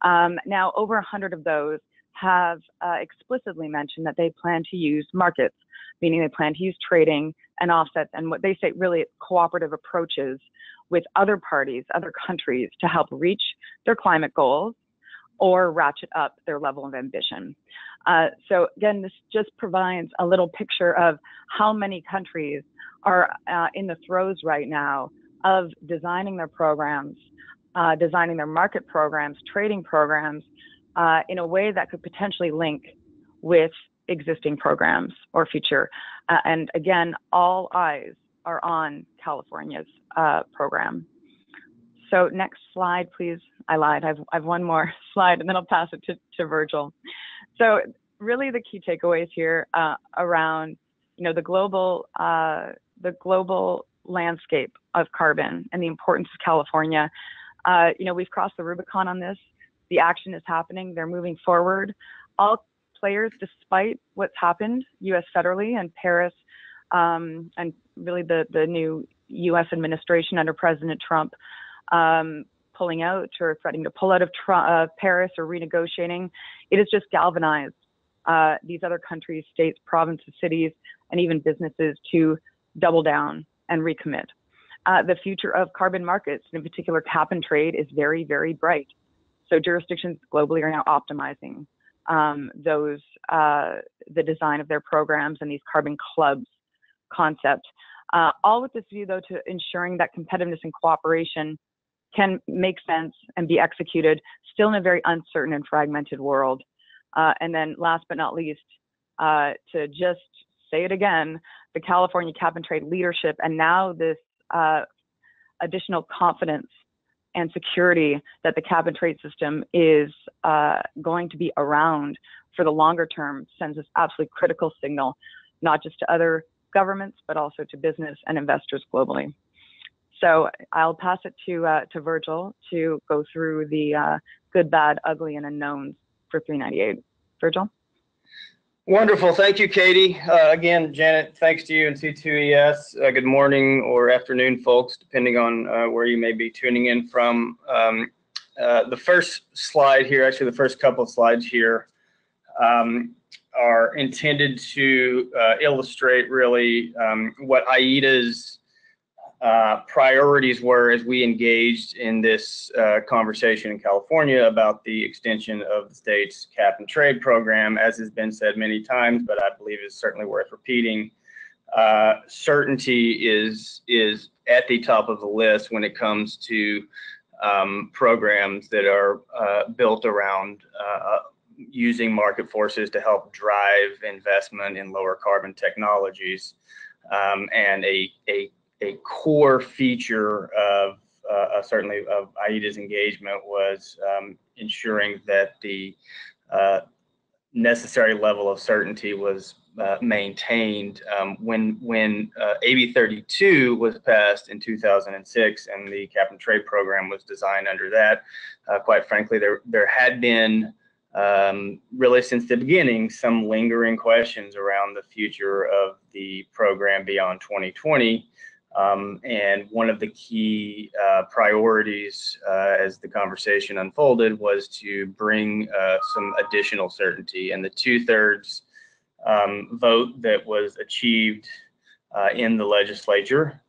Now, over 100 of those have explicitly mentioned that they plan to use markets, meaning they plan to use trading and offsets and what they say really cooperative approaches with other parties, other countries to help reach their climate goals or ratchet up their level of ambition. So again, this just provides a little picture of how many countries are in the throes right now of designing their programs, designing their market programs, trading programs in a way that could potentially link with existing programs or future. And again, all eyes are on California's program. So next slide, please. I lied. I've one more slide, and then I'll pass it to Virgil. So really, the key takeaways here around, the global landscape of carbon and the importance of California. We've crossed the Rubicon on this. The action is happening. They're moving forward. All players, despite what's happened, U.S. federally and Paris, and really the new U.S. administration under President Trump, pulling out or threatening to pull out of Paris or renegotiating, it has just galvanized these other countries, states, provinces, cities, and even businesses to double down and recommit. The future of carbon markets, in particular cap and trade, is very, very bright. So jurisdictions globally are now optimizing the design of their programs and these carbon clubs concept, all with this view, though, to ensuring that competitiveness and cooperation can make sense and be executed still in a very uncertain and fragmented world. And then last but not least, to just say it again, the California cap and trade leadership, and now this additional confidence and security that the cap and trade system is going to be around for the longer term sends this absolutely critical signal, not just to other governments, but also to business and investors globally. So I'll pass it to Virgil to go through the good, bad, ugly, and unknowns for 398. Virgil? Wonderful. Thank you, Katie. Again, Janet, thanks to you and C2ES. Good morning or afternoon, folks, depending on where you may be tuning in from. The first slide here, actually the first couple of slides here, are intended to illustrate really what IETA's priorities were as we engaged in this conversation in California about the extension of the state's cap and trade program. As has been said many times, but I believe is certainly worth repeating, certainty is at the top of the list when it comes to programs that are built around using market forces to help drive investment in lower carbon technologies. And a core feature of certainly of IETA's engagement was ensuring that the necessary level of certainty was maintained. When AB 32 was passed in 2006 and the cap and trade program was designed under that, quite frankly, there had been really since the beginning some lingering questions around the future of the program beyond 2020. And one of the key priorities as the conversation unfolded was to bring some additional certainty. And the 2/3 vote that was achieved in the legislature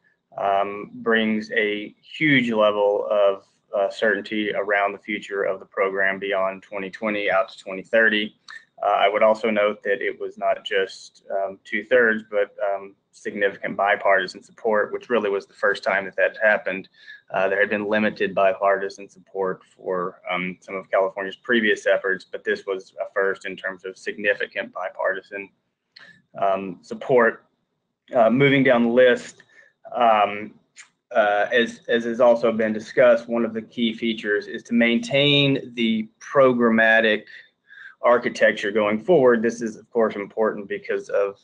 brings a huge level of certainty around the future of the program beyond 2020 out to 2030. I would also note that it was not just 2/3, but significant bipartisan support, which really was the first time that happened. There had been limited bipartisan support for some of California's previous efforts, but this was a first in terms of significant bipartisan support. Moving down the list, as has also been discussed, one of the key features is to maintain the programmatic architecture going forward. This is, of course, important because of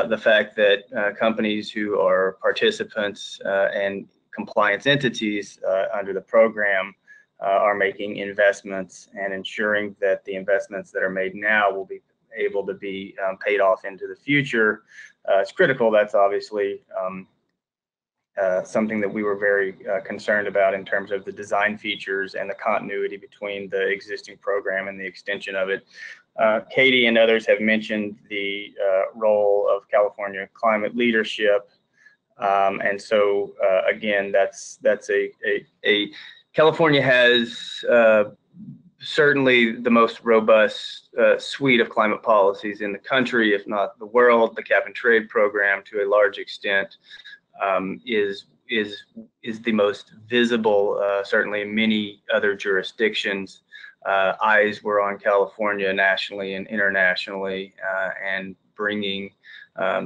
the fact that companies who are participants and compliance entities under the program are making investments and ensuring that the investments that are made now will be able to be paid off into the future. It's critical. That's obviously something that we were very concerned about in terms of the design features and the continuity between the existing program and the extension of it. Katie and others have mentioned the role of California climate leadership. And so again, that's a California has certainly the most robust suite of climate policies in the country, if not the world. The cap and trade program, to a large extent, is the most visible, certainly in many other jurisdictions. Eyes were on California nationally and internationally, and bringing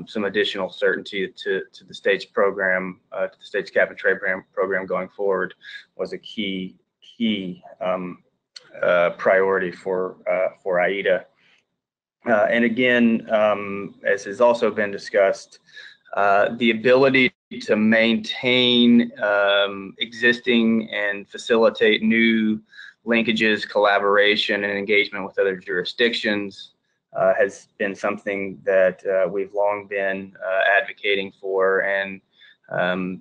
some additional certainty to the state's program, to the state's cap and trade program going forward, was a key priority for AIDA. And again, as has also been discussed, the ability to maintain existing and facilitate new linkages, collaboration, and engagement with other jurisdictions has been something that we've long been advocating for, and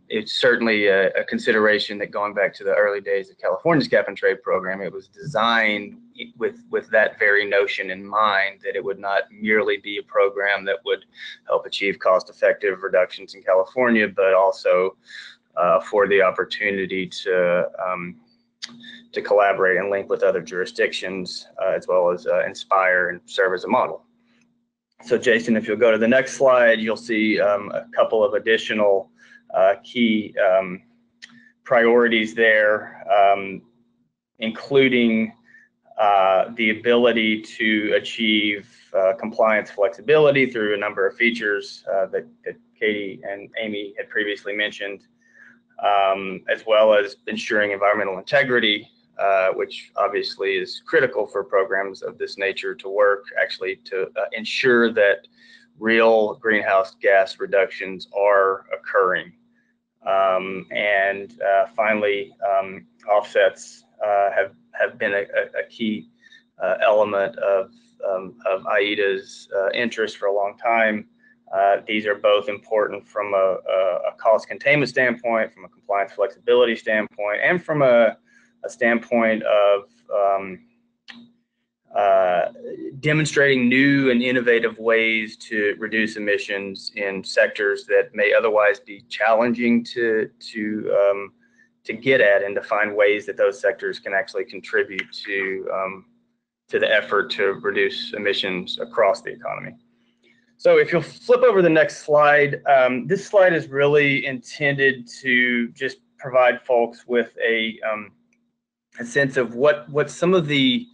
it's certainly a consideration that, going back to the early days of California's cap and trade program, it was designed with that very notion in mind, that it would not merely be a program that would help achieve cost-effective reductions in California, but also for the opportunity to collaborate and link with other jurisdictions, as well as inspire and serve as a model. So Jason, if you'll go to the next slide, you'll see a couple of additional key priorities there, including the ability to achieve compliance flexibility through a number of features that Katie and Aimee had previously mentioned, as well as ensuring environmental integrity, which obviously is critical for programs of this nature to work, actually to ensure that real greenhouse gas reductions are occurring. And finally, offsets have been a key element of AIDA's interest for a long time. These are both important from a cost containment standpoint, from a compliance flexibility standpoint, and from a standpoint of demonstrating new and innovative ways to reduce emissions in sectors that may otherwise be challenging to get at, and to find ways that those sectors can actually contribute to the effort to reduce emissions across the economy. So if you'll flip over the next slide, this slide is really intended to just provide folks with a sense of what some of the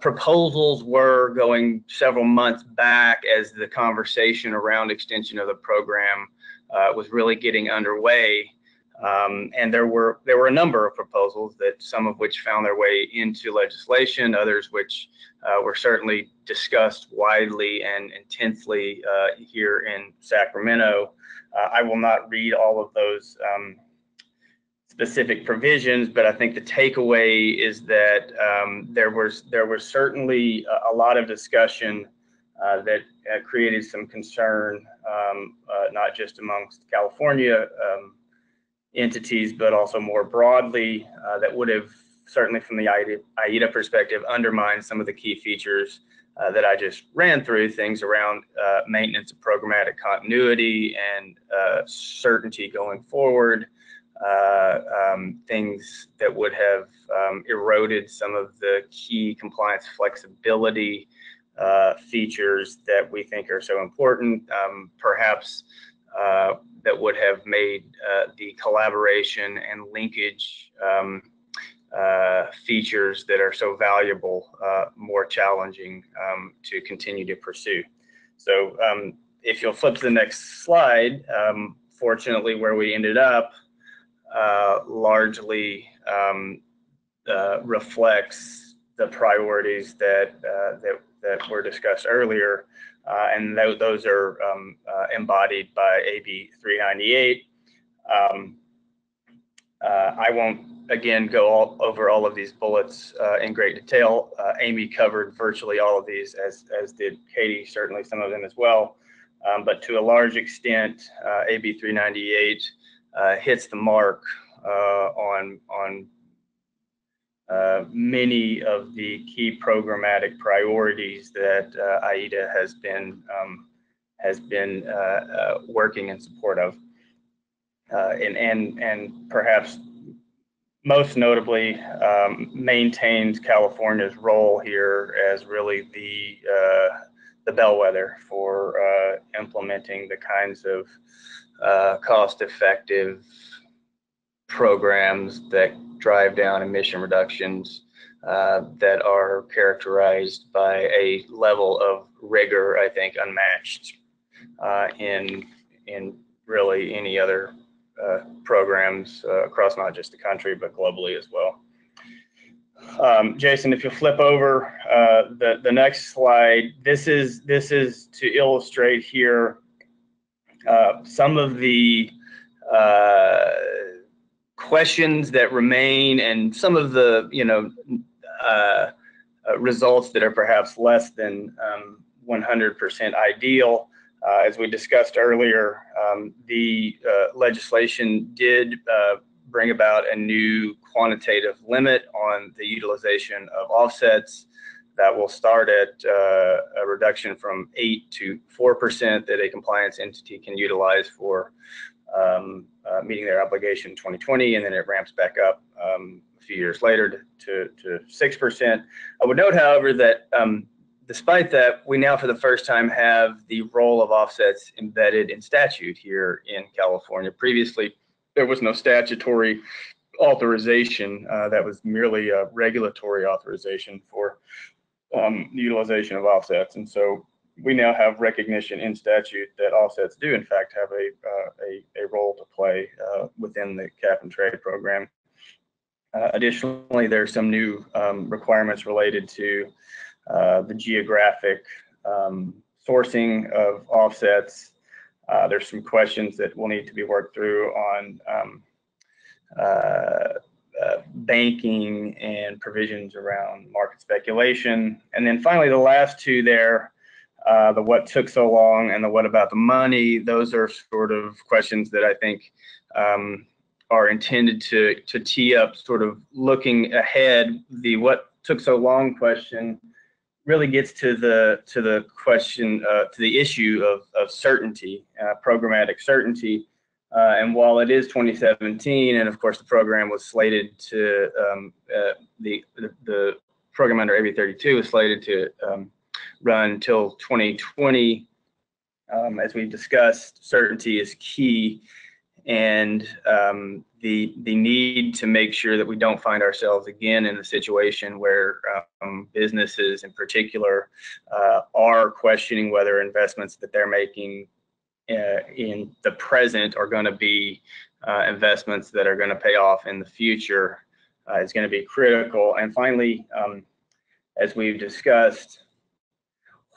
proposals were going several months back, as the conversation around extension of the program was really getting underway. And there were a number of proposals, that some of which found their way into legislation, others which were certainly discussed widely and intensely here in Sacramento. I will not read all of those specific provisions, but I think the takeaway is that there was certainly a lot of discussion that created some concern, not just amongst California entities, but also more broadly, that would have, certainly from the AIDA perspective, undermined some of the key features that I just ran through, things around maintenance of programmatic continuity and certainty going forward, things that would have eroded some of the key compliance flexibility features that we think are so important, perhaps that would have made the collaboration and linkage features that are so valuable more challenging to continue to pursue. So if you'll flip to the next slide, fortunately where we ended up largely reflects the priorities that were discussed earlier, and those are embodied by AB 398. I won't again go over all of these bullets in great detail. Aimee covered virtually all of these, as did Katie, certainly some of them as well. But to a large extent, AB 398 hits the mark on many of the key programmatic priorities that AIDA has been working in support of, and perhaps most notably maintains California's role here as really the bellwether for implementing the kinds of cost-effective programs that drive down emission reductions that are characterized by a level of rigor, I think, unmatched in really any other programs across not just the country, but globally as well. Jason, if you flip over the next slide, this is to illustrate here some of the questions that remain and some of the results that are perhaps less than 100% ideal. As we discussed earlier, the legislation did bring about a new quantitative limit on the utilization of offsets that will start at a reduction from 8 to 4% that a compliance entity can utilize for meeting their obligation in 2020, and then it ramps back up a few years later to 6%. I would note, however, that despite that, we now for the first time have the role of offsets embedded in statute here in California. Previously, there was no statutory authorization. That was merely a regulatory authorization for utilization of offsets. And so we now have recognition in statute that offsets do in fact have a role to play within the cap and trade program. Additionally, there are some new requirements related to the geographic sourcing of offsets. There's some questions that will need to be worked through on banking and provisions around market speculation. And then finally, the last two there, the what took so long and the what about the money, those are sort of questions that I think are intended to tee up sort of looking ahead. The what took so long question really gets to the question, to the issue of certainty, programmatic certainty. And while it is 2017, and of course the program was slated to, the program under AB 32 was slated to run until 2020, as we discussed, certainty is key. And the need to make sure that we don't find ourselves again in a situation where businesses in particular are questioning whether investments that they're making in the present are going to be investments that are going to pay off in the future is going to be critical. And finally, as we've discussed,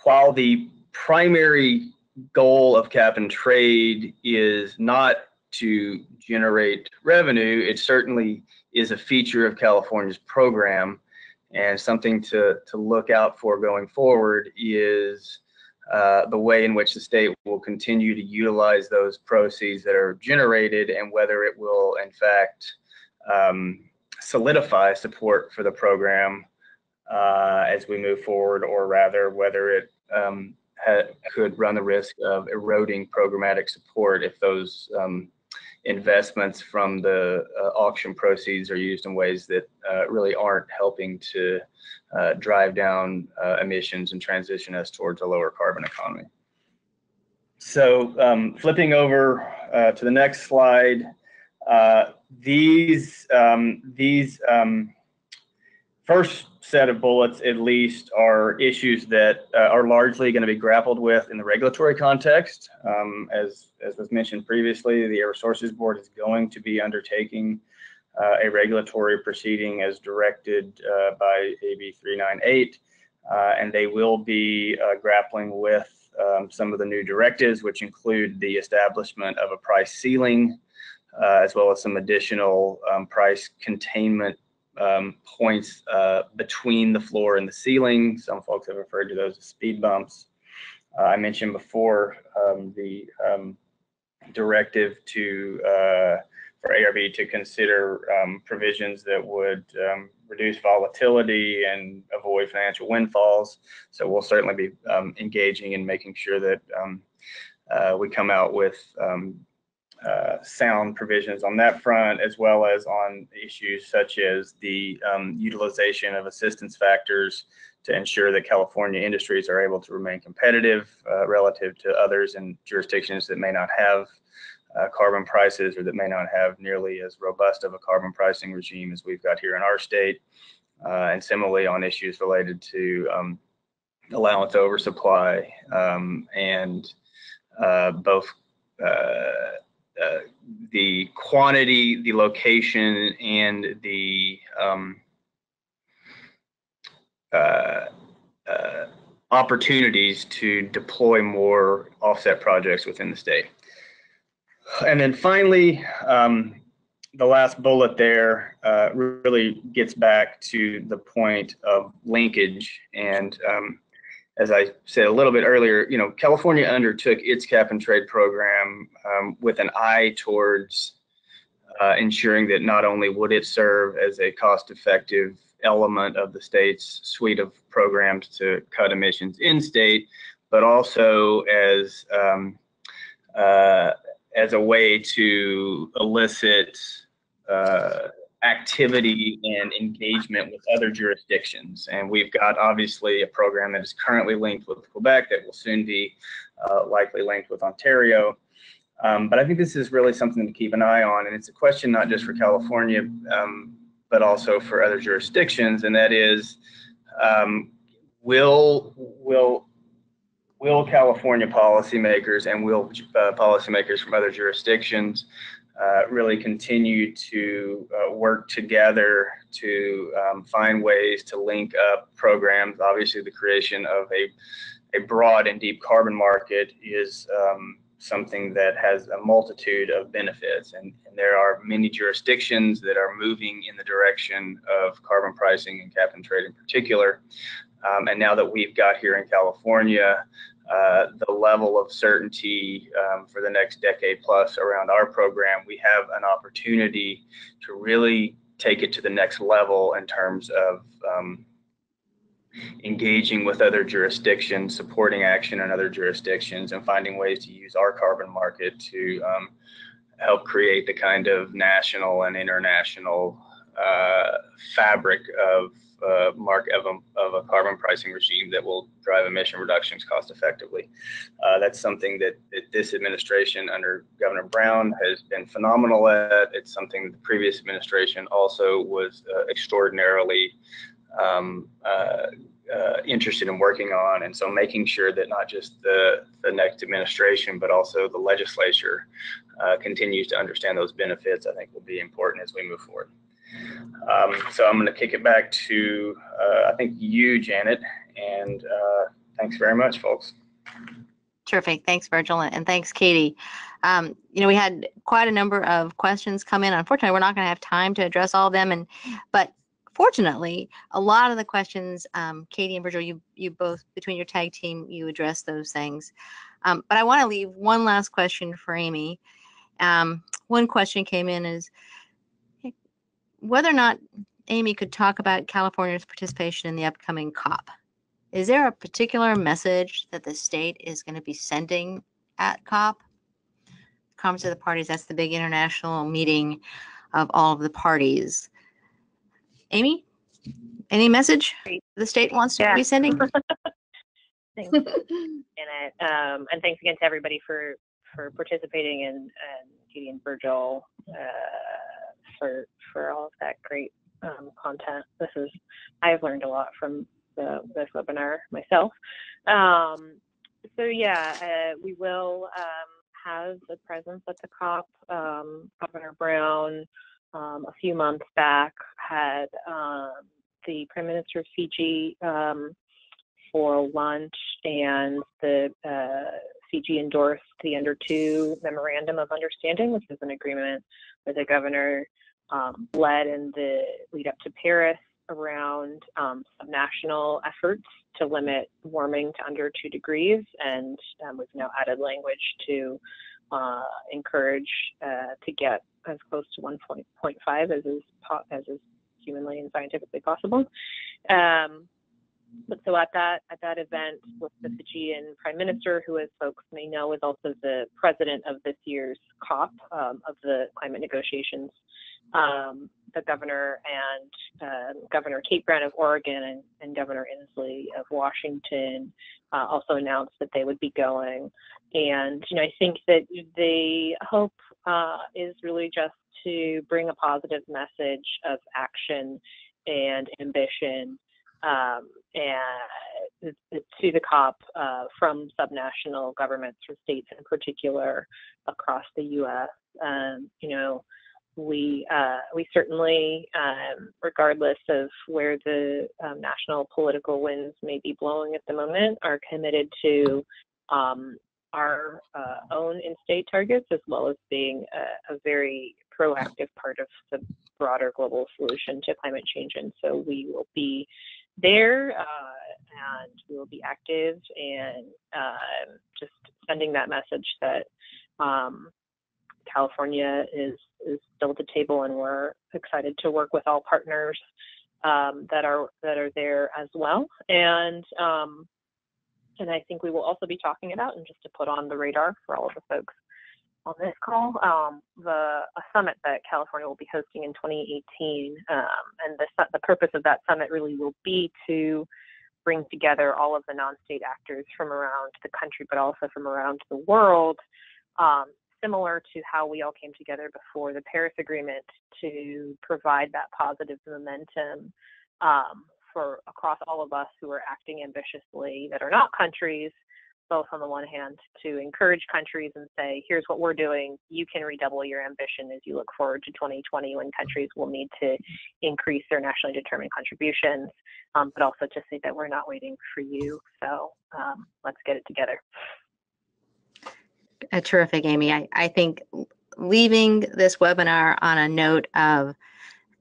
while the primary goal of cap and trade is not to generate revenue, it certainly is a feature of California's program, and something to look out for going forward is the way in which the state will continue to utilize those proceeds that are generated, and whether it will in fact solidify support for the program as we move forward, or rather whether it could run the risk of eroding programmatic support if those investments from the auction proceeds are used in ways that really aren't helping to drive down emissions and transition us towards a lower carbon economy. So flipping over to the next slide, these first set of bullets, at least, are issues that are largely going to be grappled with in the regulatory context. As was mentioned previously, the Air Resources Board is going to be undertaking a regulatory proceeding as directed by AB 398, and they will be grappling with some of the new directives, which include the establishment of a price ceiling, as well as some additional price containment points between the floor and the ceiling. Some folks have referred to those as speed bumps. I mentioned before the directive to for ARB to consider provisions that would reduce volatility and avoid financial windfalls. So we'll certainly be engaging in making sure that we come out with sound provisions on that front, as well as on issues such as the utilization of assistance factors to ensure that California industries are able to remain competitive relative to others in jurisdictions that may not have carbon prices or that may not have nearly as robust of a carbon pricing regime as we've got here in our state. And similarly on issues related to allowance oversupply and both the quantity, the location, and the opportunities to deploy more offset projects within the state. And then finally, the last bullet there really gets back to the point of linkage. And as I said a little bit earlier, you know, California undertook its cap and trade program with an eye towards ensuring that not only would it serve as a cost-effective element of the state's suite of programs to cut emissions in state, but also as a way to elicit activity and engagement with other jurisdictions. And we've got obviously a program that is currently linked with Quebec that will soon be likely linked with Ontario. But I think this is really something to keep an eye on. And it's a question not just for California, but also for other jurisdictions. And that is, will California policymakers and will policymakers from other jurisdictions really continue to work together to find ways to link up programs? Obviously, the creation of a broad and deep carbon market is something that has a multitude of benefits. And there are many jurisdictions that are moving in the direction of carbon pricing and cap and trade in particular. And now that we've got here in California, the level of certainty for the next decade plus around our program, we have an opportunity to really take it to the next level in terms of engaging with other jurisdictions, supporting action in other jurisdictions, and finding ways to use our carbon market to help create the kind of national and international fabric of a carbon pricing regime that will drive emission reductions cost effectively. That's something that this administration under Governor Brown has been phenomenal at. It's something that the previous administration also was extraordinarily interested in working on. And so making sure that not just the next administration, but also the legislature continues to understand those benefits, I think will be important as we move forward. So I'm going to kick it back to, I think, you, Janet, and thanks very much, folks. Terrific. Thanks, Virgil, and thanks, Katie. You know, we had quite a number of questions come in. Unfortunately, we're not going to have time to address all of them, but fortunately, a lot of the questions, Katie and Virgil, you both, between your tag team, you addressed those things. But I want to leave one last question for Aimee. One question came in is whether or not Aimee could talk about California's participation in the upcoming COP. Is there a particular message that the state is going to be sending at COP? Conference of the Parties, that's the big international meeting of all of the parties. Aimee, any message the state wants to be sending? Thanks, Janet. And thanks again to everybody for participating, and Katie and Virgil for all of that great content. I've learned a lot from this webinar myself. So yeah, we will have a presence at the COP. Governor Brown a few months back had the Prime Minister of Fiji for lunch, and the Fiji endorsed the Under 2 Memorandum of Understanding, which is an agreement that the governor led in the lead up to Paris around subnational efforts to limit warming to under 2 degrees. And we've now added language to encourage to get as close to 1.5 as is humanly and scientifically possible. But so at that event with the Fijian Prime Minister, who, as folks may know, is also the president of this year's COP of the climate negotiations, the governor and Governor Kate Brown of Oregon and Governor Inslee of Washington also announced that they would be going. And, you know, I think that the hope is really just to bring a positive message of action and ambition and to the COP from subnational governments, from states in particular, across the U.S. You know, we certainly, regardless of where the national political winds may be blowing at the moment, are committed to our own in-state targets, as well as being a very proactive part of the broader global solution to climate change. And so we will be there and we will be active and just sending that message that California is still at the table, and we're excited to work with all partners that are there as well. And I think we will also be talking about, and just to put on the radar for all of the folks on this call, a summit that California will be hosting in 2018. And the purpose of that summit really will be to bring together all of the non-state actors from around the country, but also from around the world, similar to how we all came together before the Paris Agreement, to provide that positive momentum for across all of us who are acting ambitiously that are not countries, both on the one hand to encourage countries and say, here's what we're doing, you can redouble your ambition as you look forward to 2020, when countries will need to increase their nationally determined contributions, but also to say that we're not waiting for you. So let's get it together. Terrific, Amy. I think leaving this webinar on a note of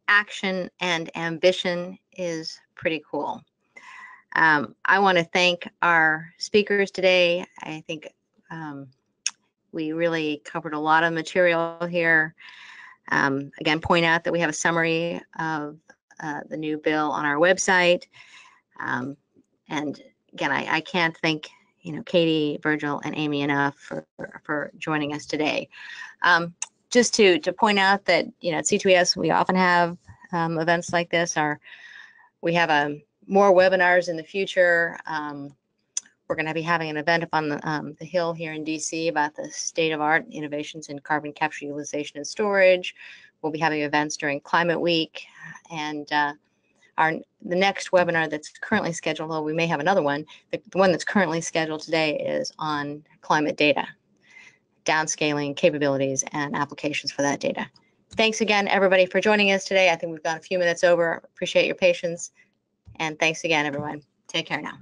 action and ambition is pretty cool. I want to thank our speakers today. I think we really covered a lot of material here. Again, point out that we have a summary of the new bill on our website. And again, I can't thank Katie, Virgil, and Amy enough for joining us today. Just to point out that at C2ES we often have events like this. We have more webinars in the future. We're going to be having an event up on the Hill here in DC about the state of art innovations in carbon capture, utilization, and storage. We'll be having events during Climate Week, and the next webinar that's currently scheduled, well, we may have another one. The one that's currently scheduled today is on climate data, downscaling capabilities and applications for that data. Thanks again, everybody, for joining us today. I think we've gone a few minutes over. Appreciate your patience. And thanks again, everyone. Take care now.